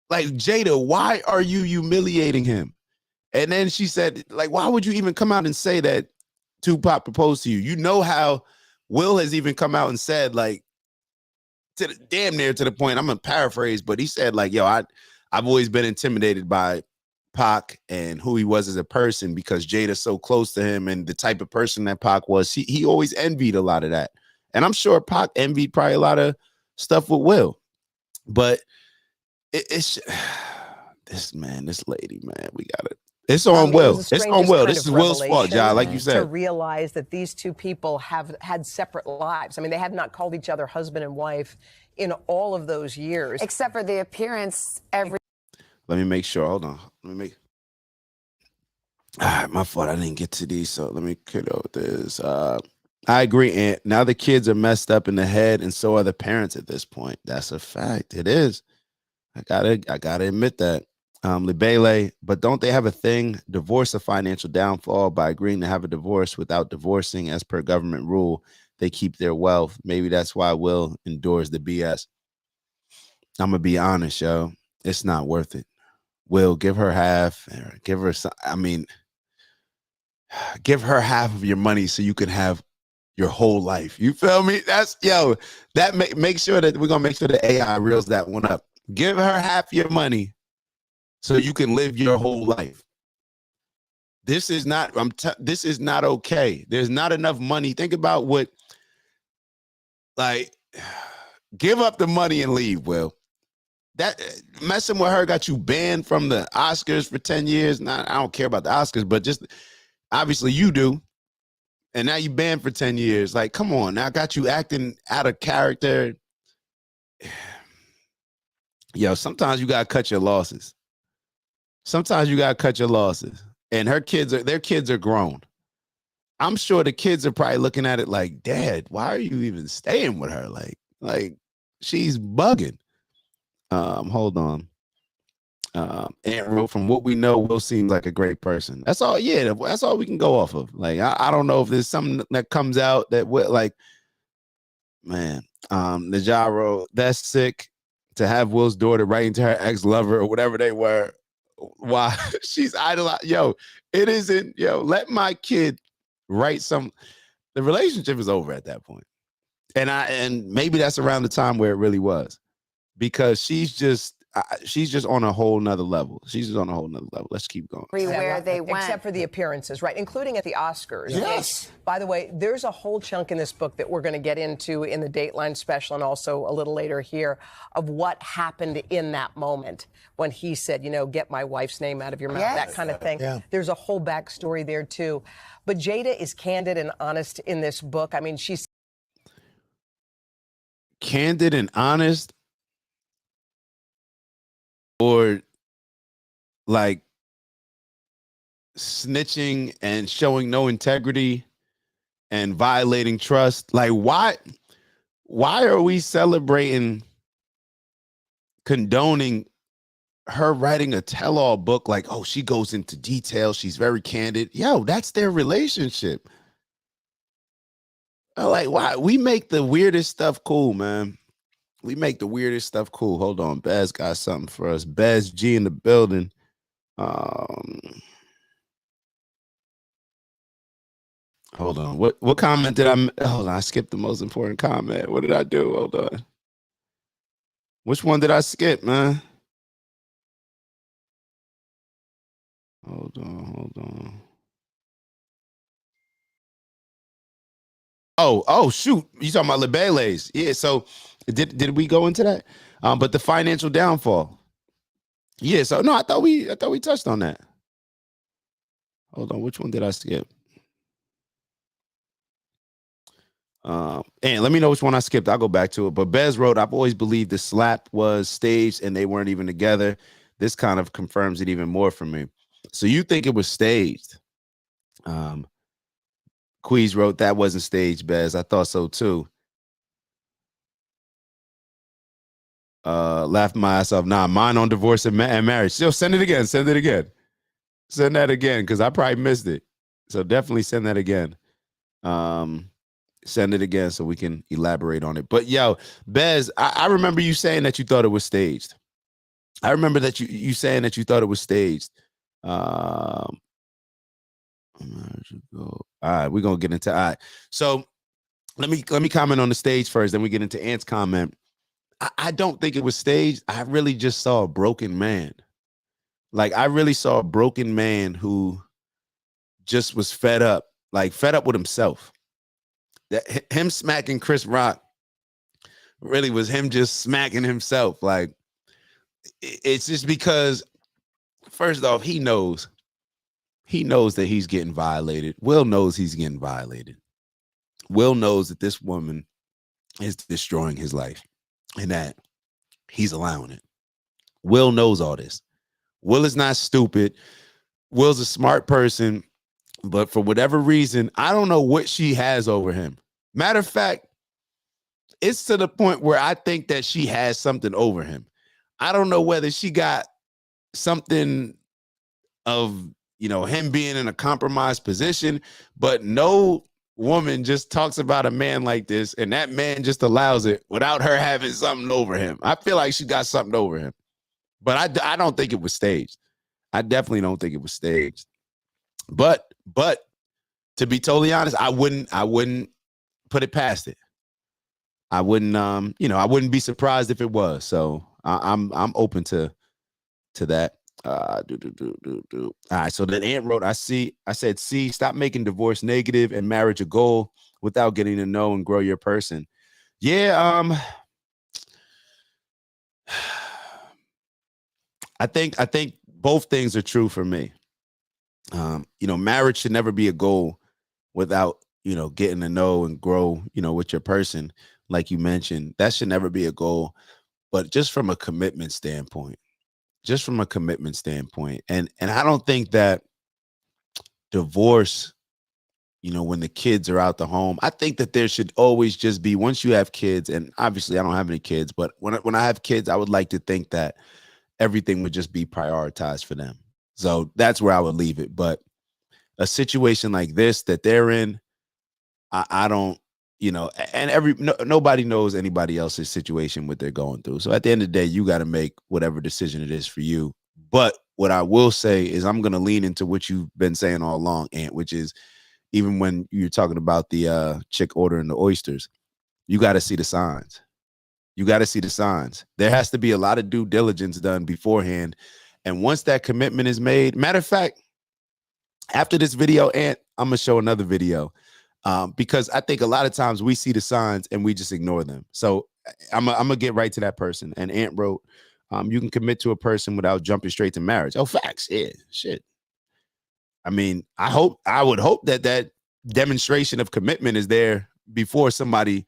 Like, Jada, why are you humiliating him? And then she said, like, why would you even come out and say that Tupac proposed to you? You know how Will has even come out and said, like, damn near to the point, I'm going to paraphrase, but he said, like, yo, I've always been intimidated by Pac and who he was as a person because Jada's so close to him and the type of person that Pac was. He always envied a lot of that. And I'm sure Pac envied probably a lot of stuff with Will. But it's this lady, man, we got it. It's on Will. It's on Will. This is Will's fault, John, like you said. To realize that these two people have had separate lives. I mean, they have not called each other husband and wife in all of those years. Except for the appearance every. Let me make sure. Hold on. All right, my fault. I didn't get to these, so let me get over this. I agree, Aunt. Now the kids are messed up in the head, and so are the parents at this point. That's a fact. It is. I gotta admit that. Libele, but don't they have a thing? Divorce a financial downfall by agreeing to have a divorce without divorcing as per government rule. They keep their wealth. Maybe that's why Will endures the BS. I'm gonna be honest, yo. It's not worth it. Will, give her half. Give her some. I mean, give her half of your money so you can have your whole life. You feel me? That's that make sure that we're gonna make sure the AI reels that one up. Give her half your money so you can live your whole life. This is not this is not okay. There's not enough money. Think about what, like, give up the money and leave, Will. That messing with her got you banned from the Oscars for 10 years. Now, I don't care about the Oscars, but just obviously you do. And now you banned for 10 years. Like, come on. Now I got you acting out of character. Yo, sometimes you gotta cut your losses. Sometimes you gotta cut your losses. And their kids are grown. I'm sure the kids are probably looking at it like, Dad, why are you even staying with her? Like she's bugging. Hold on. Aunt wrote, from what we know, Will seems like a great person. That's all. Yeah, that's all we can go off of. Like, I don't know if there's something that comes out that like, man, Najaro, that's sick. To have Will's daughter writing to her ex-lover or whatever they were, why she's idolized. Yo, it isn't, let my kid write some. The relationship is over at that point. And maybe that's around the time where it really was, because she's just on a whole nother level. She's just on a whole nother level. Let's keep going. Where they went. Except for the appearances, right? Including at the Oscars. Yes. And, by the way, there's a whole chunk in this book that we're going to get into in the Dateline special and also a little later here of what happened in that moment when he said, get my wife's name out of your mouth, that kind of thing. Yeah. There's a whole backstory there, too. But Jada is candid and honest in this book. I mean, she's candid and honest, or like snitching and showing no integrity and violating trust. Like, why are we celebrating, condoning her writing a tell-all book? Like, oh, she goes into detail, she's very candid. Yo, that's their relationship. Like, why we make the weirdest stuff cool, man. We make the weirdest stuff cool. Hold on, Bez got something for us. Bez G in the building. Hold on. What comment did I? Hold on, I skipped the most important comment. What did I do? Hold on. Which one did I skip, man? Hold on. Oh, shoot. You talking about Lebeles. Yeah, so did we go into that? But the financial downfall. Yeah, so no, I thought we touched on that. Hold on, which one did I skip? And let me know which one I skipped. I'll go back to it. But Bez wrote, I've always believed the slap was staged and they weren't even together. This kind of confirms it even more for me. So you think it was staged? Queez wrote, that wasn't staged, Bez. I thought so too. Laughed my ass off. Nah, mine on divorce and marriage. Still send it again. Send that again, because I probably missed it. So definitely send that again. Send it again so we can elaborate on it. But yo, Bez, I remember you saying that you thought it was staged. I remember that you saying that you thought it was staged. All right, we're gonna get into. All right, so let me comment on the stage first, then we get into Ant's comment. I don't think it was staged. I really just saw a broken man. Like, I really saw a broken man who just was fed up with himself. That him smacking Chris Rock really was him just smacking himself. Like, it's just because, first off, he knows that he's getting violated. Will knows he's getting violated. Will knows that this woman is destroying his life and that he's allowing it. Will knows all this. Will is not stupid. Will's a smart person, but for whatever reason, I don't know what she has over him. Matter of fact, it's to the point where I think that she has something over him. I don't know whether she got something of, him being in a compromised position, but no woman just talks about a man like this, and that man just allows it without her having something over him. I feel like she got something over him, but I don't think it was staged. I definitely don't think it was staged. But to be totally honest, I wouldn't put it past it. I wouldn't, I wouldn't be surprised if it was. So I'm open to that. All right, so then Ant wrote, I said, stop making divorce negative and marriage a goal without getting to know and grow your person. Yeah, I think both things are true for me. Marriage should never be a goal without, getting to know and grow, with your person. Like you mentioned, that should never be a goal, but just from a commitment standpoint. And I don't think that divorce, when the kids are out the home, I think that there should always just be, once you have kids, and obviously I don't have any kids, but when I have kids, I would like to think that everything would just be prioritized for them. So that's where I would leave it. But a situation like this that they're in, I don't, and nobody knows anybody else's situation, what they're going through. So at the end of the day, you got to make whatever decision it is for you. But what I will say is I'm going to lean into what you've been saying all along, Ant, which is even when you're talking about the chick ordering the oysters, you got to see the signs. You got to see the signs. There has to be a lot of due diligence done beforehand. And once that commitment is made, matter of fact, after this video, Ant, I'm going to show another video because I think a lot of times we see the signs and we just ignore them. So I'm going to get right to that person. And Ant wrote, you can commit to a person without jumping straight to marriage. Oh, facts. Yeah, shit. I mean, I would hope that that demonstration of commitment is there before somebody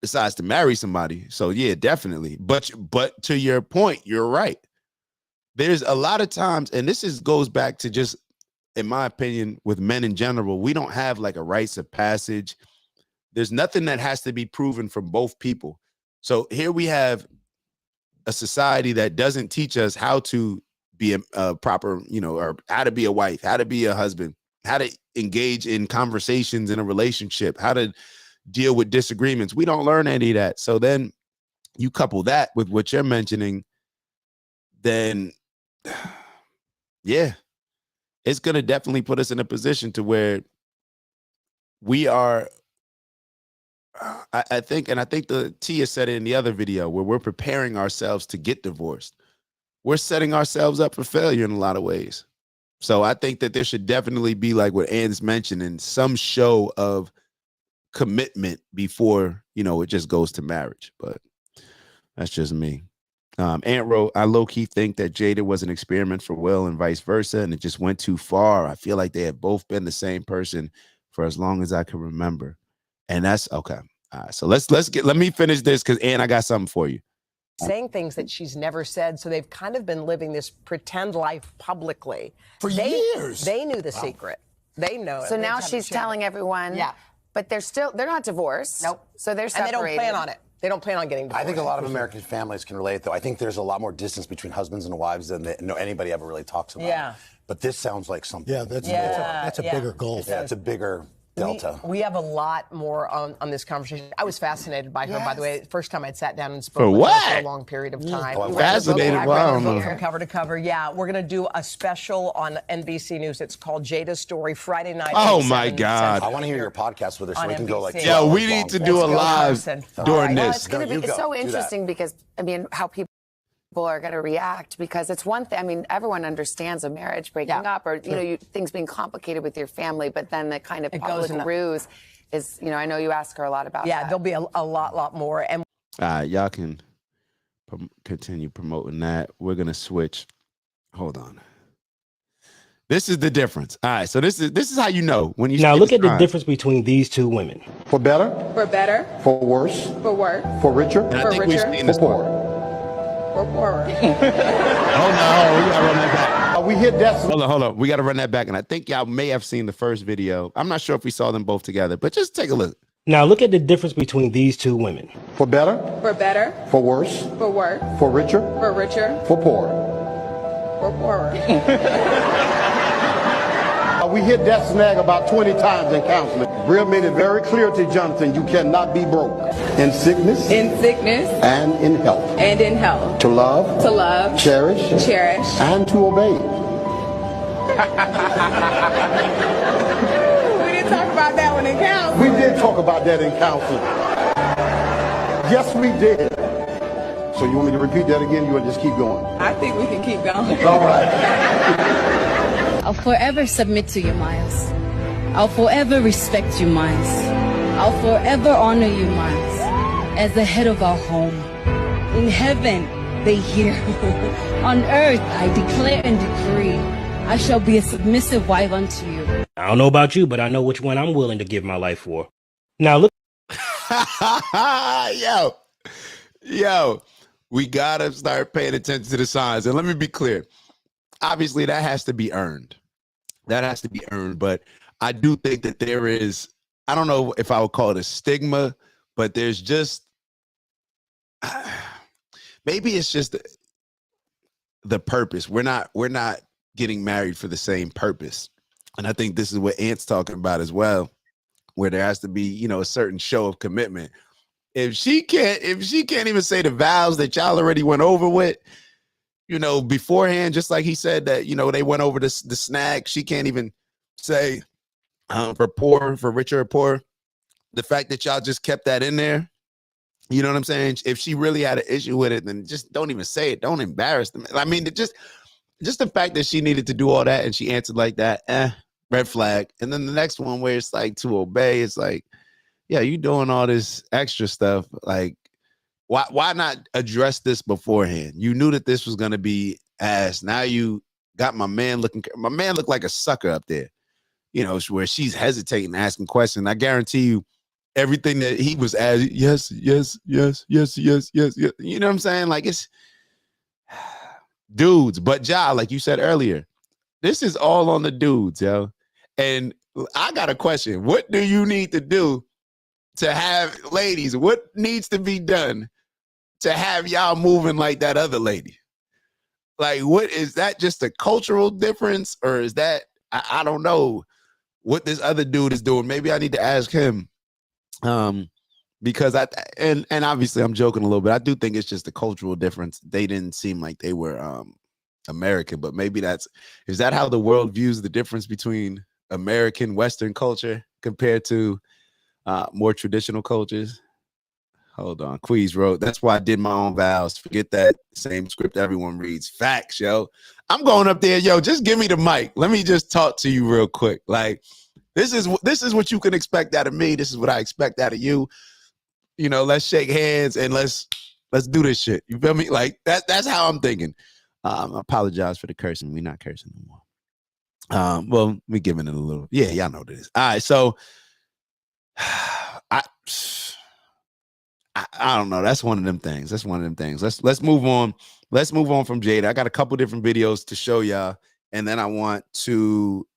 decides to marry somebody. So yeah, definitely. But to your point, you're right. There's a lot of times, and this goes back to just, in my opinion, with men in general, we don't have like a rites of passage. There's nothing that has to be proven from both people. So here we have a society that doesn't teach us how to be a proper, or how to be a wife, how to be a husband, how to engage in conversations in a relationship, how to deal with disagreements. We don't learn any of that. So then you couple that with what you're mentioning, then yeah, it's going to definitely put us in a position to where we are, I think the Tia said it in the other video, where we're preparing ourselves to get divorced. We're setting ourselves up for failure in a lot of ways. So I think that there should definitely be, like what Ann's mentioning, some show of commitment before, it just goes to marriage. But that's just me. Ant wrote, I low-key think that Jada was an experiment for Will and vice versa, and it just went too far. I feel like they have both been the same person for as long as I can remember. And that's okay. All right, so let me finish this, because Ant, I got something for you. Saying things that she's never said, so they've kind of been living this pretend life publicly. For years. They knew the secret. They know it. So now she's telling everyone. Yeah. But they're not divorced. Nope. So they're separated. And they don't plan on it. They don't plan on getting divorced. I think a lot of American families can relate, though. I think there's a lot more distance between husbands and wives than anybody ever really talks about. Yeah. But this sounds like something. Yeah, that's a bigger goal. Yeah, it's a bigger delta. We have a lot more on this conversation. I was fascinated by her, by the way. First time I'd sat down and spoke with her for a long period of time. Oh, fascinated. Wow. From cover to cover. Yeah, we're going to do a special on NBC News. It's called Jada's Story, Friday night. Oh, my God. I want to hear your podcast with her so we can go like 2 Yeah, hours we need long. to do a live during Well, this. it's going to be so interesting because, how people are going to react, because it's one thing. I mean, everyone understands a marriage breaking up, or things being complicated with your family, but then the kind of public ruse is, I know you ask her a lot about that. Yeah, there'll be a lot more. And Y'all can continue promoting that. We're gonna switch. Hold on. This is the difference. All right, so this is how you know when you now look at the difference between these two women. For better, for worse, for richer, And I think we've seen for this poorer. Oh no, we gotta run that back. We hit that. Hold on. We gotta run that back. And I think y'all may have seen the first video. I'm not sure if we saw them both together, but just take a look. Now look at the difference between these two women. For better, for worse, for richer, for poorer. We hit that snag about 20 times in counseling. Brill made it very clear to Jonathan, you cannot be broke. In sickness. And in health. To love. Cherish. And to obey. We didn't talk about that one in counseling. We did talk about that in counseling. Yes, we did. So you want me to repeat that again? You want to just keep going? I think we can keep going. All right. I'll forever submit to you, Miles. I'll forever respect you, Miles. I'll forever honor you, Miles, as the head of our home. In heaven, they hear. On earth, I declare and decree, I shall be a submissive wife unto you. I don't know about you, but I know which one I'm willing to give my life for. Now look. Yo, we gotta start paying attention to the signs. And let me be clear. Obviously, that has to be earned. But I do think that there is, I don't know if I would call it a stigma, but there's just, maybe it's just the purpose. We're not getting married for the same purpose. And I think this is what Ant's talking about as well, where there has to be, a certain show of commitment. If she can't even say the vows that y'all already went over with, beforehand, just like he said that, they went over the snag. She can't even say for richer or poor. The fact that y'all just kept that in there, You know what I'm saying? If she really had an issue with it, then just don't even say it. Don't embarrass them. I mean, just the fact that she needed to do all that and she answered like that, red flag. And then the next one where it's like to obey, it's like, yeah, you doing all this extra stuff. Like, why not address this beforehand? You knew that this was gonna be ass. Now you got my man looked like a sucker up there. You know, where she's hesitating, asking questions. I guarantee you, everything that he was asking, yes. You know what I'm saying? Like, it's dudes. But Ja, like you said earlier, this is all on the dudes, yo. And I got a question. What do you need to do to have, ladies, what needs to be done to have y'all moving like that other lady? Like, what is that, just a cultural difference? Or is that, I don't know what this other dude is doing. Maybe I need to ask him. Because and obviously I'm joking a little bit. I do think it's just a cultural difference. They didn't seem like they were American, but maybe is that how the world views the difference between American Western culture compared to more traditional cultures? Hold on. Queez wrote, that's why I did my own vows. Forget that same script everyone reads. Facts, yo. I'm going up there, yo. Just give me the mic. Let me just talk to you real quick. Like, this is what you can expect out of me. This is what I expect out of you. You know, let's shake hands and let's do this shit. You feel me? Like that's how I'm thinking. I apologize for the cursing. We're not cursing no more. Well, we giving it a little. Yeah, y'all know this. All right, so I don't know. That's one of them things. Let's move on. Let's move on from Jada. I got a couple different videos to show y'all, and then I want to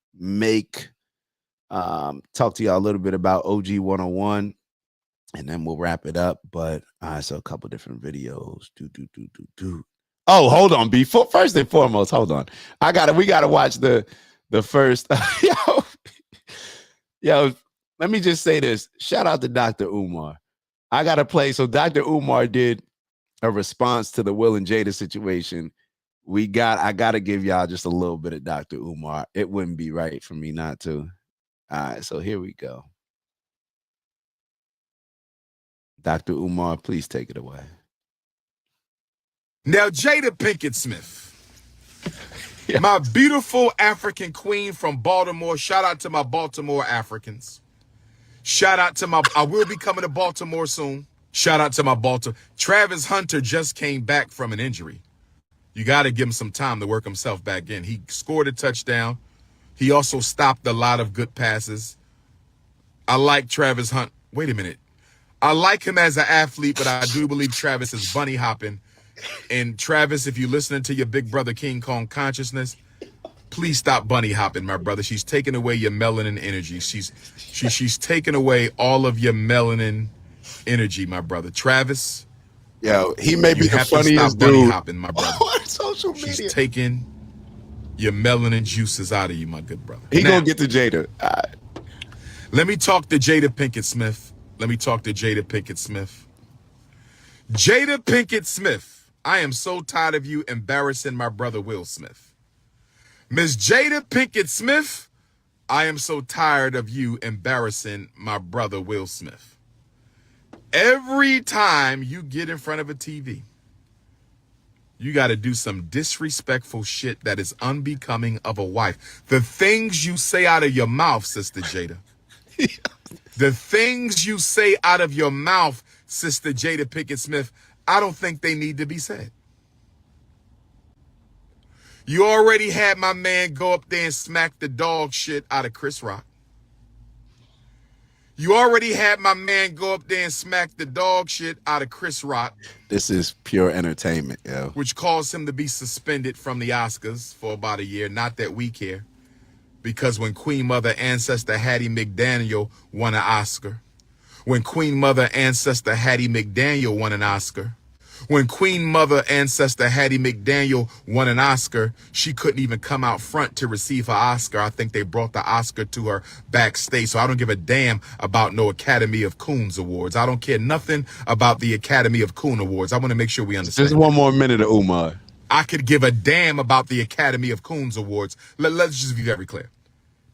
talk to y'all a little bit about OG 101, and then we'll wrap it up. But so a couple different videos. Oh, hold on. First and foremost, hold on. We gotta watch the first. yo, let me just say this. Shout out to Dr. Umar. I gotta play. So Dr. Umar did a response to the Will and Jada situation. I gotta give y'all just a little bit of Dr. Umar. It wouldn't be right for me not to. All right, so here we go. Dr. Umar, please take it away. Now, Jada Pinkett Smith, my beautiful African queen from Baltimore. Shout out to my Baltimore Africans. Shout out to I will be coming to Baltimore soon. Shout out to my Baltimore. Travis Hunter just came back from an injury. You got to give him some time to work himself back in. He scored a touchdown. He also stopped a lot of good passes. I like Travis Hunt. Wait a minute. I like him as an athlete, but I do believe Travis is bunny hopping. And Travis, if you're listening to your big brother King Kong consciousness, please stop bunny hopping, my brother. She's taking away your melanin energy. She's taking away all of your melanin energy, my brother. Travis, yo, he may be the funniest dude. Bunny hopping, my brother. On social media. She's taking your melanin juices out of you, my good brother. He gonna get to Jada. Let me talk to Jada Pinkett Smith. Jada Pinkett Smith, I am so tired of you embarrassing my brother Will Smith. Miss Jada Pinkett Smith, I am so tired of you embarrassing my brother Will Smith. Every time you get in front of a TV, you got to do some disrespectful shit that is unbecoming of a wife. The things you say out of your mouth, Sister Jada. The things you say out of your mouth, Sister Jada Pinkett Smith, I don't think they need to be said. You already had my man go up there and smack the dog shit out of Chris Rock. You already had my man go up there and smack the dog shit out of Chris Rock. This is pure entertainment, yo. Which caused him to be suspended from the Oscars for about a year. Not that we care. Because when Queen Mother Ancestor Hattie McDaniel won an Oscar, when Queen Mother Ancestor Hattie McDaniel won an Oscar, when Queen Mother Ancestor Hattie McDaniel won an Oscar, she couldn't even come out front to receive her Oscar. I think they brought the Oscar to her backstage. So I don't give a damn about no Academy of Coons Awards. I don't care nothing about the Academy of Coon Awards. I want to make sure we understand. Just one more minute of Umar. I could give a damn about the Academy of Coons Awards. Let's just be very clear.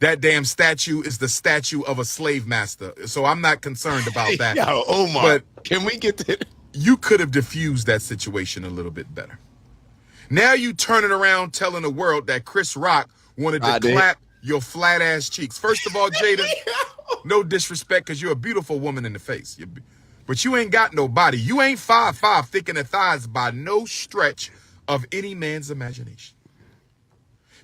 That damn statue is the statue of a slave master. So I'm not concerned about that. Yo, Omar, but can we get to... You could have diffused that situation a little bit better. Now you turning around telling the world that Chris Rock wanted to clap your flat ass cheeks. First of all, Jada, no disrespect, because you're a beautiful woman in the face. But you ain't got no body. You ain't 5'5", thick in the thighs by no stretch of any man's imagination.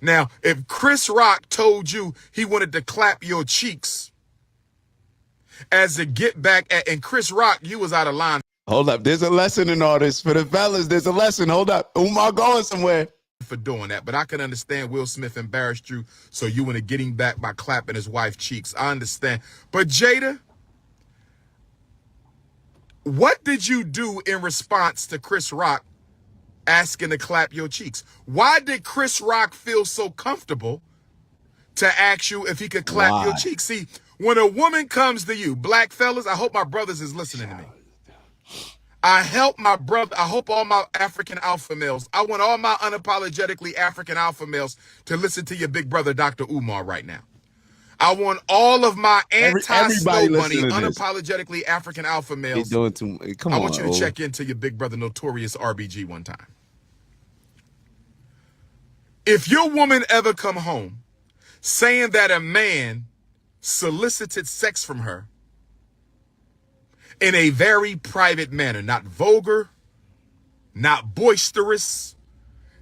Now, if Chris Rock told you he wanted to clap your cheeks as a get back at, and Chris Rock, you was out of line. Hold up. There's a lesson in all this. For the fellas, there's a lesson. Hold up. Umar going somewhere. For doing that, but I can understand Will Smith embarrassed you, so you want to get him back by clapping his wife's cheeks. I understand. But Jada, what did you do in response to Chris Rock asking to clap your cheeks? Why did Chris Rock feel so comfortable to ask you if he could clap your cheeks? See, when a woman comes to you, black fellas, I hope my brothers is listening to me. I hope all my African alpha males, I want all my unapologetically African alpha males to listen to your big brother, Dr. Umar, right now. I want all of my anti-snow bunny, unapologetically African alpha males. Come I on, want you to check into your big brother, Notorious RBG, one time. If your woman ever come home saying that a man solicited sex from her in a very private manner, not vulgar, not boisterous,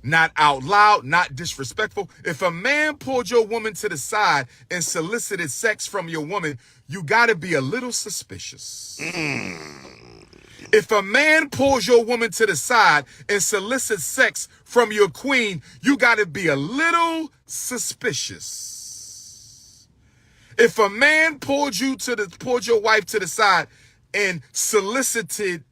not out loud, not disrespectful. If a man pulled your woman to the side and solicited sex from your woman, you got to be a little suspicious. If a man pulls your woman to the side and solicits sex from your queen, you got to be a little suspicious. If a man pulled your wife to the side and solicited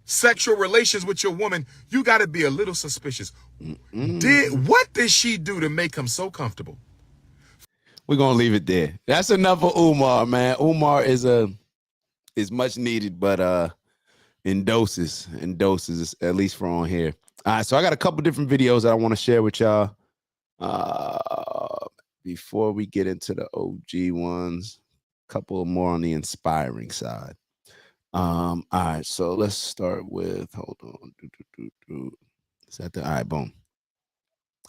sexual relations with your woman, you got to be a little suspicious. What did she do to make him so comfortable? We're gonna leave it there. That's enough for Umar, man. Umar is much needed, but in doses, at least for on here. All right, so I got a couple different videos that I want to share with y'all before we get into the OG ones. A couple more on the inspiring side. All right, so let's start with, hold on. Is that the, all right, boom.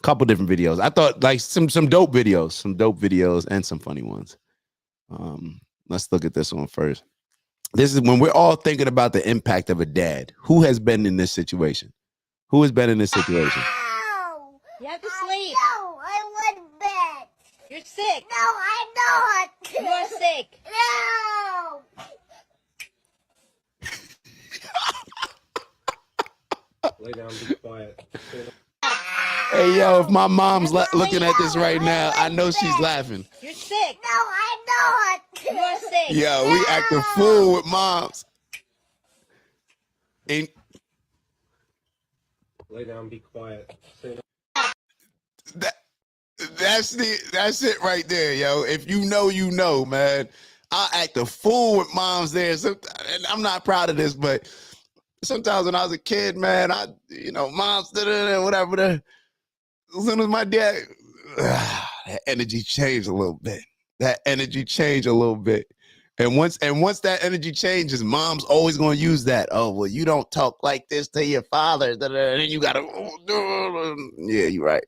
Couple different videos. I thought like some dope videos and some funny ones. Let's look at this one first. This is when we're all thinking about the impact of a dad. Who has been in this situation? Who has been in this situation? You have to sleep. No, I want bed. You're sick. No, I'm not. You're sick. No. Lay down, be quiet. Hey, yo, if my mom's looking at this right now, I know she's laughing. You're sick. No, I'm not. You're sick. Yo, we act a fool with moms. And lay down, be quiet. That's it right there, yo. If you know, you know, man. I act a fool with moms there. And I'm not proud of this, but sometimes when I was a kid, man, moms, whatever. As soon as my dad, that energy changed a little bit. And once that energy changes, mom's always going to use that. Oh, well, you don't talk like this to your father. And then you got to, yeah, you're right.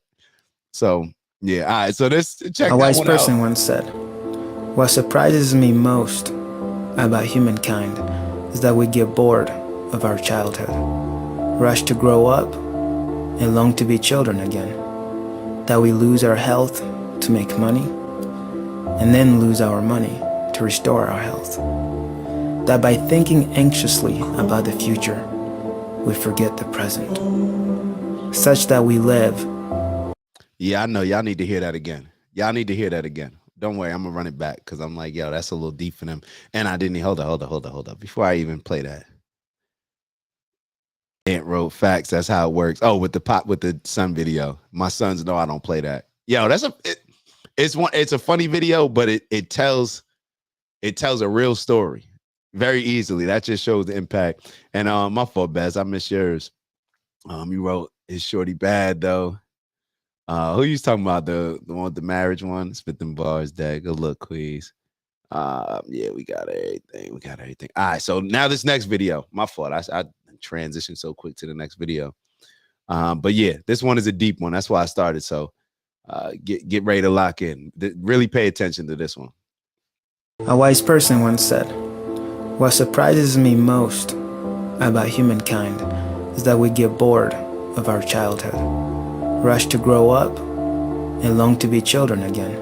So, yeah, all right. So check a wise person once said, what surprises me most about humankind is that we get bored of our childhood, rush to grow up, and long to be children again. That we lose our health to make money, and then lose our money to restore our health. That by thinking anxiously about the future, we forget the present, such that we live. Yeah, I know. Y'all need to hear that again. Don't worry, I'm gonna run it back because I'm like, yo, that's a little deep for them. And I didn't hold up. Before I even play that. Aunt wrote facts. That's how it works. Oh, with the son video. My sons know I don't play that. Yo, it's a funny video, but it tells a real story very easily. That just shows the impact. And my fault, Baz. I missed yours. You wrote, is Shorty bad though? Who you talking about? The one with the marriage one? Spit them bars, Dad. Good look, Queez. Yeah, we got everything. We got everything. All right, so now this next video. My fault. I transitioned so quick to the next video. But yeah, this one is a deep one. That's why I started. So get ready to lock in. Really pay attention to this one. A wise person once said, "What surprises me most about humankind is that we get bored of our childhood, rush to grow up, and long to be children again.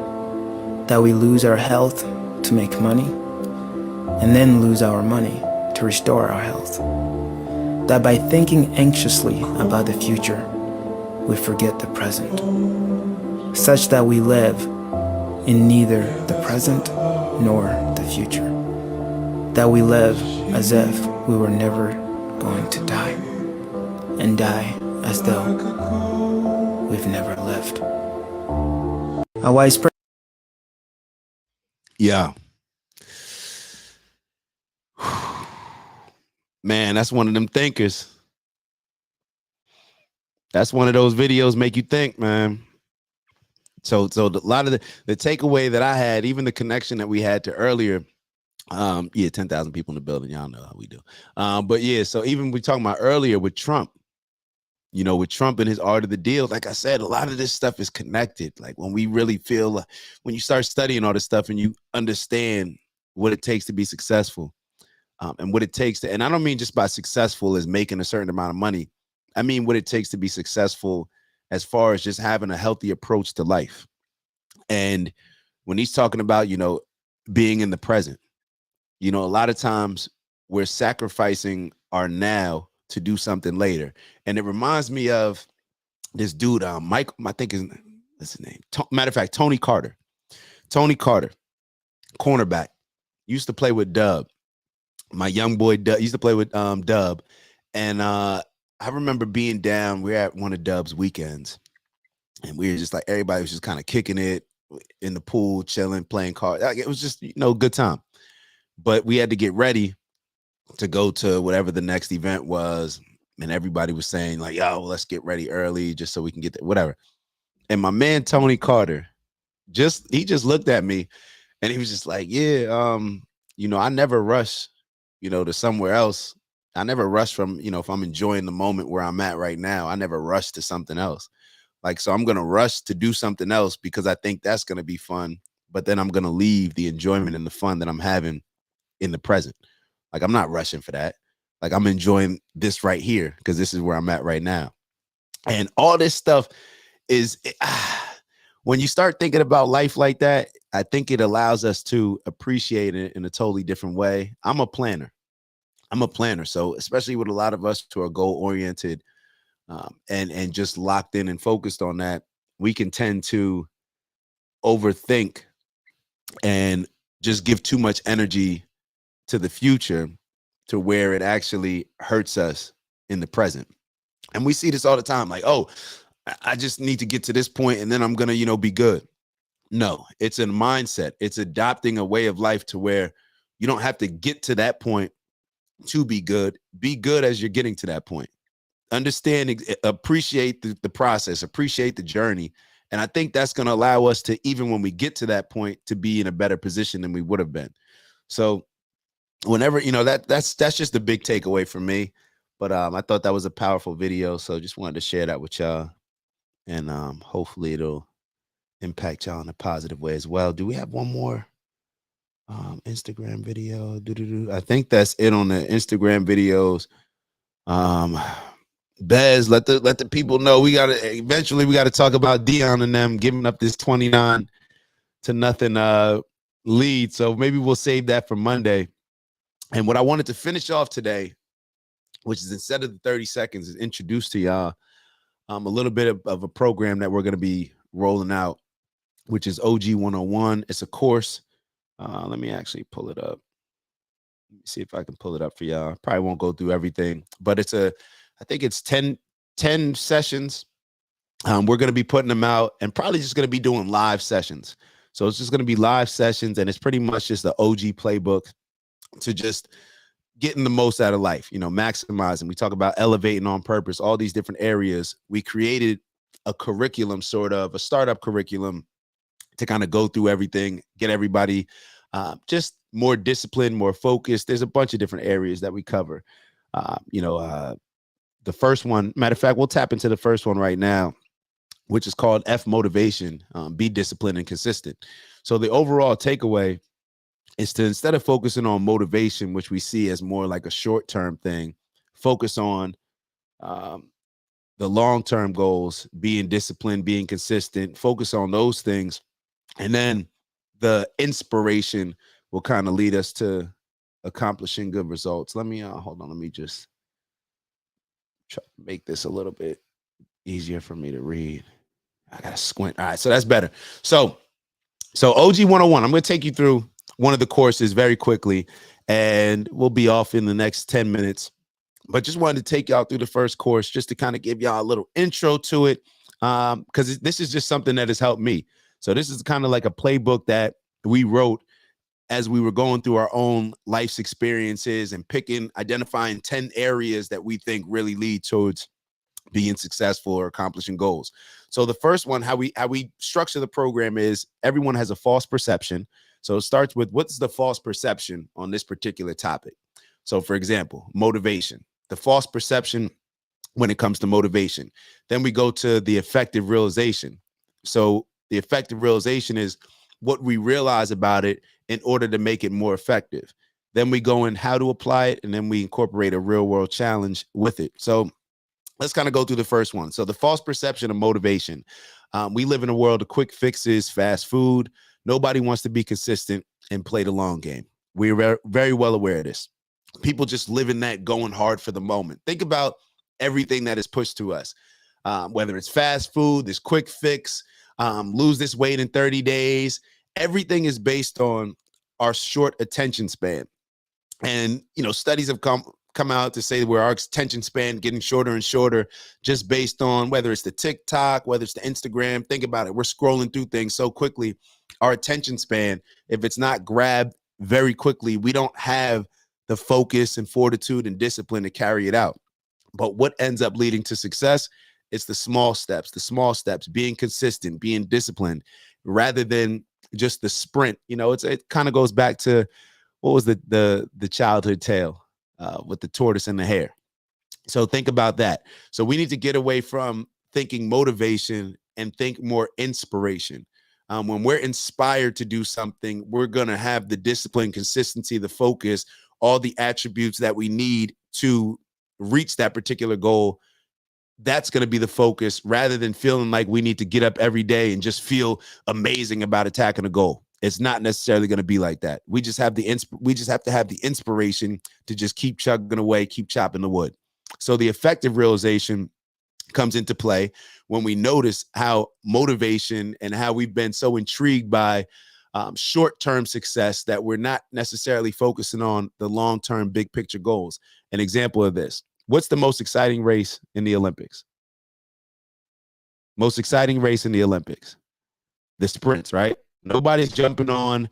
That we lose our health to make money, and then lose our money to restore our health. That by thinking anxiously about the future, we forget the present, such that we live in neither the present nor the future. That we live as if we were never going to die, and die as though we've never lived." A wise person. Yeah. Man, that's one of them thinkers. That's one of those videos make you think, man. So a lot of the takeaway that I had, even the connection that we had to earlier, yeah, 10,000 people in the building. Y'all know how we do. But yeah, so even we talking about earlier with Trump, you know, with Trump and his art of the deal, like I said, a lot of this stuff is connected. Like when we really feel, when you start studying all this stuff and you understand what it takes to be successful, and what it takes to, and I don't mean just by successful as making a certain amount of money. I mean what it takes to be successful as far as just having a healthy approach to life. And when he's talking about, you know, being in the present, you know, a lot of times we're sacrificing our now to do something later. And it reminds me of this dude, Mike, I think what's his name? Matter of fact, Tony Carter, cornerback, used to play with Dub. My young boy Dub used to play with Dub. And I remember being down, we were at one of Dub's weekends, and we were just like, everybody was just kind of kicking it in the pool, chilling, playing cards. Like, it was just, you know, a good time. But we had to get ready to go to whatever the next event was. And everybody was saying like, yo, let's get ready early just so we can get there, whatever. And my man, Tony Carter, he just looked at me and he was just like, yeah, you know, I never rush, you know, to somewhere else. I never rush from, you know, if I'm enjoying the moment where I'm at right now, I never rush to something else. Like, so I'm going to rush to do something else because I think that's going to be fun. But then I'm going to leave the enjoyment and the fun that I'm having in the present. Like, I'm not rushing for that. Like, I'm enjoying this right here because this is where I'm at right now. And all this stuff is, when you start thinking about life like that, I think it allows us to appreciate it in a totally different way. I'm a planner. So especially with a lot of us who are goal-oriented and just locked in and focused on that, we can tend to overthink and just give too much energy to the future to where it actually hurts us in the present. And we see this all the time. Like, oh, I just need to get to this point and then I'm going to, you know, be good. No, it's a mindset. It's adopting a way of life to where you don't have to get to that point to be good. Be good as you're getting to that point. Understand, appreciate the process, appreciate the journey. And I think that's going to allow us to, even when we get to that point, to be in a better position than we would have been. So whenever, you know, that's just a big takeaway for me. But I thought that was a powerful video. So just wanted to share that with y'all. And hopefully it'll impact y'all in a positive way as well. Do we have one more Instagram video? I think that's it on the Instagram videos. Bez, let the people know we got to talk about Dion and them giving up this 29-0 lead. So maybe we'll save that for Monday. And what I wanted to finish off today, which is instead of the 30 seconds, is introduce to y'all a little bit of a program that we're going to be rolling out, which is OHGI 101. It's a course. Let me actually pull it up. Let me see if I can pull it up for y'all. Probably won't go through everything, but I think it's 10 sessions. We're going to be putting them out and probably just going to be doing live sessions. So it's just going to be live sessions, and it's pretty much just the OHGI playbook to just getting the most out of life, you know, maximizing. We talk about elevating on purpose, all these different areas. We created a curriculum, sort of a startup curriculum, to kind of go through everything, get everybody just more disciplined, more focused. There's a bunch of different areas that we cover. The first one, matter of fact, we'll tap into the first one right now, which is called F motivation, be disciplined and consistent. So the overall takeaway is to, instead of focusing on motivation, which we see as more like a short-term thing, focus on the long-term goals, being disciplined, being consistent, focus on those things. And then the inspiration will kind of lead us to accomplishing good results. Let me, hold on. Let me just try to make this a little bit easier for me to read. I got to squint. All right. So that's better. So OG 101, I'm going to take you through one of the courses very quickly, and we'll be off in the next 10 minutes. But just wanted to take y'all through the first course just to kind of give y'all a little intro to it, because this is just something that has helped me. So this is kind of like a playbook that we wrote as we were going through our own life's experiences and identifying 10 areas that we think really lead towards being successful or accomplishing goals. So the first one, how we structure the program is everyone has a false perception. So it starts with, what's the false perception on this particular topic? So for example, motivation, the false perception when it comes to motivation. Then we go to the effective realization. So the effective realization is what we realize about it in order to make it more effective. Then we go in how to apply it, and then we incorporate a real world challenge with it. So let's kind of go through the first one. So the false perception of motivation. We live in a world of quick fixes, fast food. Nobody wants to be consistent and play the long game. We're very well aware of this. People just live in that going hard for the moment. Think about everything that is pushed to us, whether it's fast food, this quick fix, lose this weight in 30 days. Everything is based on our short attention span. And, studies have come out to say where our attention span getting shorter and shorter, just based on whether it's the TikTok, whether it's the Instagram. Think about it. We're scrolling through things so quickly. Our attention span, if it's not grabbed very quickly, we don't have the focus and fortitude and discipline to carry it out. But what ends up leading to success? It's the small steps, being consistent, being disciplined, rather than just the sprint. It kind of goes back to, what was the childhood tale with the tortoise and the hare. So think about that. So we need to get away from thinking motivation and think more inspiration. When we're inspired to do something, we're going to have the discipline, consistency, the focus, all the attributes that we need to reach that particular goal. That's going to be the focus, rather than feeling like we need to get up every day and just feel amazing about attacking a goal. It's not necessarily going to be like that. We just have to have the inspiration to just keep chugging away, keep chopping the wood. So the effective realization comes into play when we notice how motivation and how we've been so intrigued by short-term success that we're not necessarily focusing on the long-term big picture goals. An example of this: what's the most exciting race in the Olympics? Most exciting race in the Olympics? The sprints, right? Nobody's jumping on,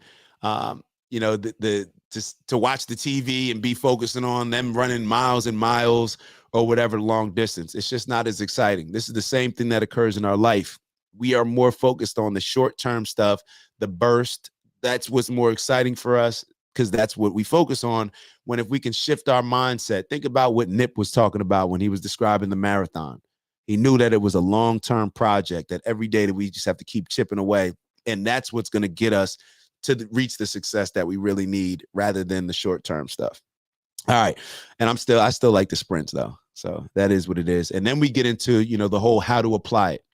just to watch the TV and be focusing on them running miles and miles or whatever long distance. It's just not as exciting. This is the same thing that occurs in our life. We are more focused on the short-term stuff, the burst. That's what's more exciting for us, because that's what we focus on. When if we can shift our mindset, think about what Nip was talking about when he was describing the marathon. He knew that it was a long-term project, that every day that we just have to keep chipping away. And that's what's going to get us to reach the success that we really need, rather than the short-term stuff. All right. And I still like the sprints though. So that is what it is. And then we get into, the whole how to apply it.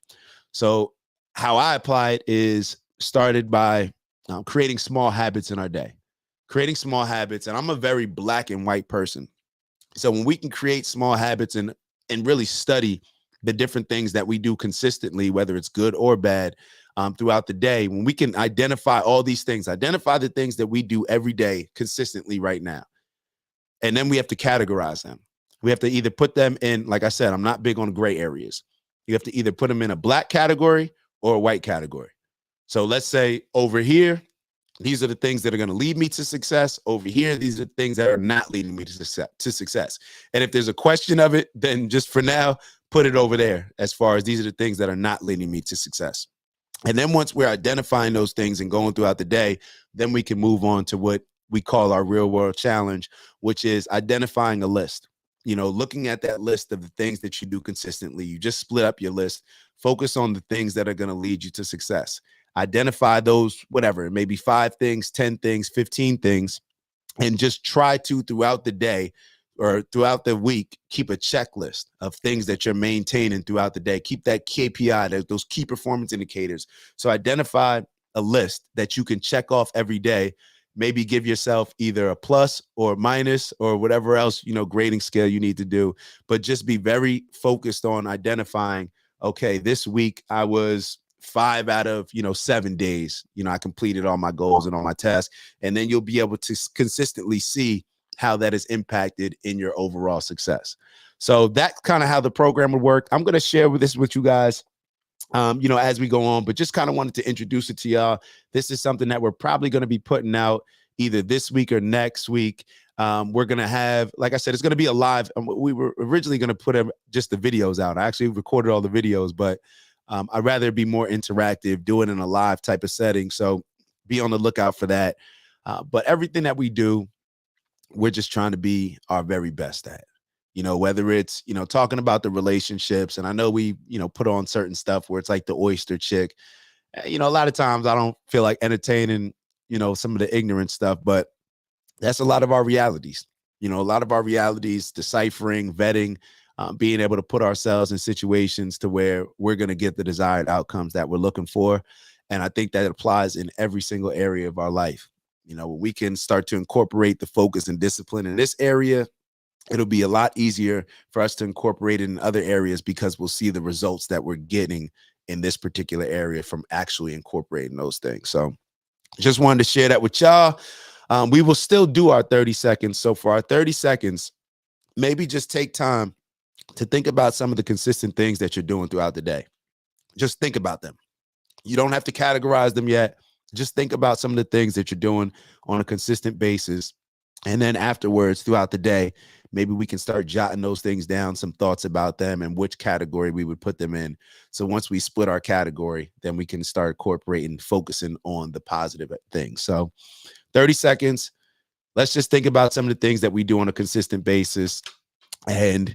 So how I apply it is started by creating small habits in our day, creating small habits. And I'm a very black and white person. So when we can create small habits and really study the different things that we do consistently, whether it's good or bad, throughout the day, when we can identify all these things, identify the things that we do every day consistently right now. And then we have to categorize them. We have to either put them in, like I said, I'm not big on gray areas. You have to either put them in a black category or a white category. So let's say over here, these are the things that are going to lead me to success. Over here, these are the things that are not leading me to success. And if there's a question of it, then just for now, put it over there as far as these are the things that are not leading me to success. And then once we're identifying those things and going throughout the day, then we can move on to what we call our real world challenge, which is identifying a list. Looking at that list of the things that you do consistently. You just split up your list, focus on the things that are going to lead you to success. Identify those, whatever, maybe 5 things, 10 things, 15 things, and just try to throughout the day or throughout the week, keep a checklist of things that you're maintaining throughout the day. Keep that KPI, those key performance indicators. So identify a list that you can check off every day. Maybe give yourself either a plus or minus or whatever else, grading scale you need to do. But just be very focused on identifying, okay, this week I was 5 out of 7 days. I completed all my goals and all my tasks. And then you'll be able to consistently see how that is impacted in your overall success. So that's kind of how the program would work. I'm going to share this with you guys, as we go on, but just kind of wanted to introduce it to y'all. This is something that we're probably going to be putting out either this week or next week. We're going to have, like I said, it's going to be a live. We were originally going to put just the videos out. I actually recorded all the videos, but I'd rather be more interactive, do it in a live type of setting. So be on the lookout for that. But everything that we do, we're just trying to be our very best at, whether it's, talking about the relationships. And I know we, put on certain stuff where it's like the oyster chick. A lot of times I don't feel like entertaining, some of the ignorant stuff, but that's a lot of our realities. A lot of our realities, deciphering, vetting, being able to put ourselves in situations to where we're going to get the desired outcomes that we're looking for. And I think that applies in every single area of our life. We can start to incorporate the focus and discipline in this area. It'll be a lot easier for us to incorporate it in other areas because we'll see the results that we're getting in this particular area from actually incorporating those things. So just wanted to share that with y'all. We will still do our 30 seconds. So for our 30 seconds, maybe just take time to think about some of the consistent things that you're doing throughout the day. Just think about them. You don't have to categorize them yet. Just think about some of the things that you're doing on a consistent basis. And then afterwards, throughout the day, maybe we can start jotting those things down, some thoughts about them and which category we would put them in. So once we split our category, then we can start incorporating, focusing on the positive things. So 30 seconds. Let's just think about some of the things that we do on a consistent basis. And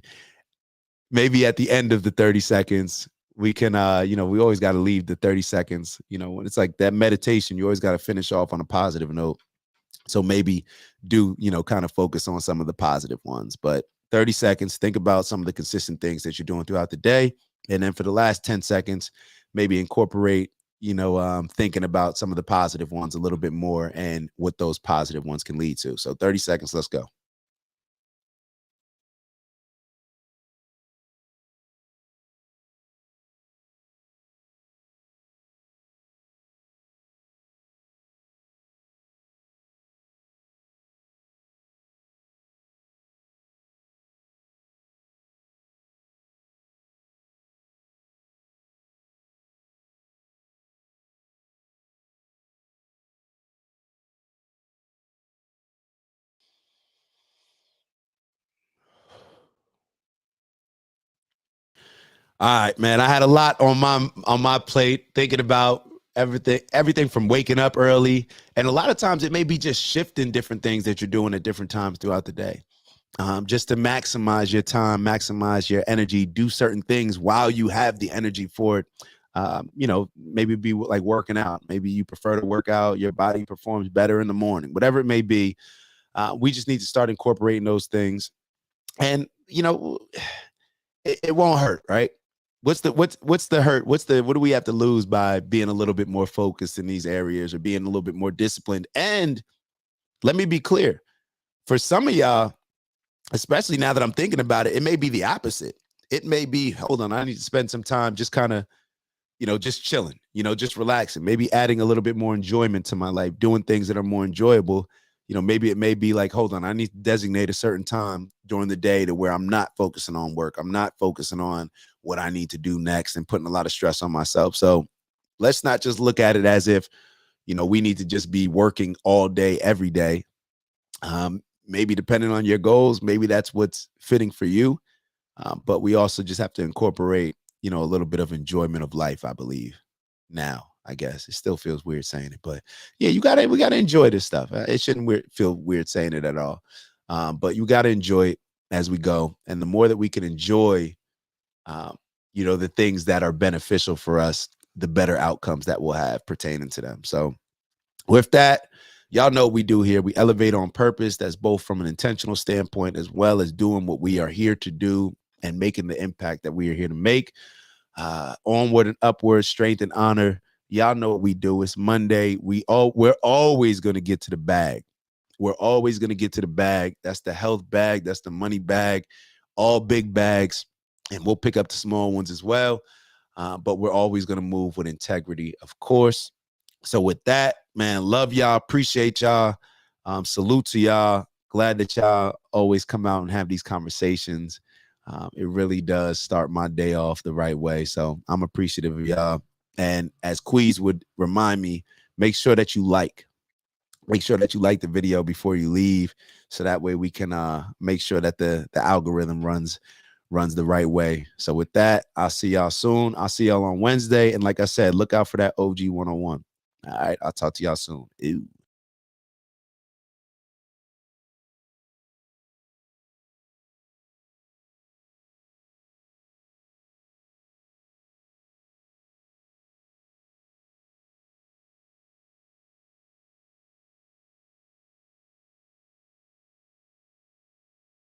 maybe at the end of the 30 seconds, we can, we always got to leave the 30 seconds, when it's like that meditation, you always got to finish off on a positive note. So maybe do, kind of focus on some of the positive ones, but 30 seconds, think about some of the consistent things that you're doing throughout the day. And then for the last 10 seconds, maybe incorporate, thinking about some of the positive ones a little bit more and what those positive ones can lead to. So 30 seconds, let's go. All right, man. I had a lot on my plate, thinking about everything from waking up early. And a lot of times it may be just shifting different things that you're doing at different times throughout the day. Just to maximize your time, maximize your energy, do certain things while you have the energy for it. Maybe be like working out. Maybe you prefer to work out, your body performs better in the morning, whatever it may be. We just need to start incorporating those things. And, it won't hurt, right? What's the hurt? What do we have to lose by being a little bit more focused in these areas or being a little bit more disciplined? And let me be clear, for some of y'all, especially now that I'm thinking about it, it may be the opposite. It may be, hold on, I need to spend some time just kind of, just chilling, just relaxing, maybe adding a little bit more enjoyment to my life, doing things that are more enjoyable. Maybe it may be like, hold on, I need to designate a certain time during the day to where I'm not focusing on work. I'm not focusing on what I need to do next and putting a lot of stress on myself. So let's not just look at it as if, we need to just be working all day, every day. Maybe depending on your goals, maybe that's what's fitting for you. But we also just have to incorporate, a little bit of enjoyment of life, I believe. Now, I guess it still feels weird saying it, but yeah, we gotta enjoy this stuff. It shouldn't feel weird saying it at all. But you gotta enjoy it as we go. And the more that we can enjoy, the things that are beneficial for us, the better outcomes that we'll have pertaining to them. So with that, y'all know what we do here. We elevate on purpose. That's both from an intentional standpoint as well as doing what we are here to do and making the impact that we are here to make. Onward and upward, strength and honor. Y'all know what we do. It's Monday. We're always going to get to the bag. We're always going to get to the bag. That's the health bag. That's the money bag. All big bags. And we'll pick up the small ones as well. But we're always going to move with integrity, of course. So with that, man, love y'all. Appreciate y'all. Salute to y'all. Glad that y'all always come out and have these conversations. It really does start my day off the right way. So I'm appreciative of y'all. And as Queez would remind me, make sure that you like the video before you leave. So that way we can make sure that the algorithm runs the right way. So with that, I'll see y'all soon. I'll see y'all on Wednesday. And like I said, look out for that OG 101. All right. I'll talk to y'all soon. Ew.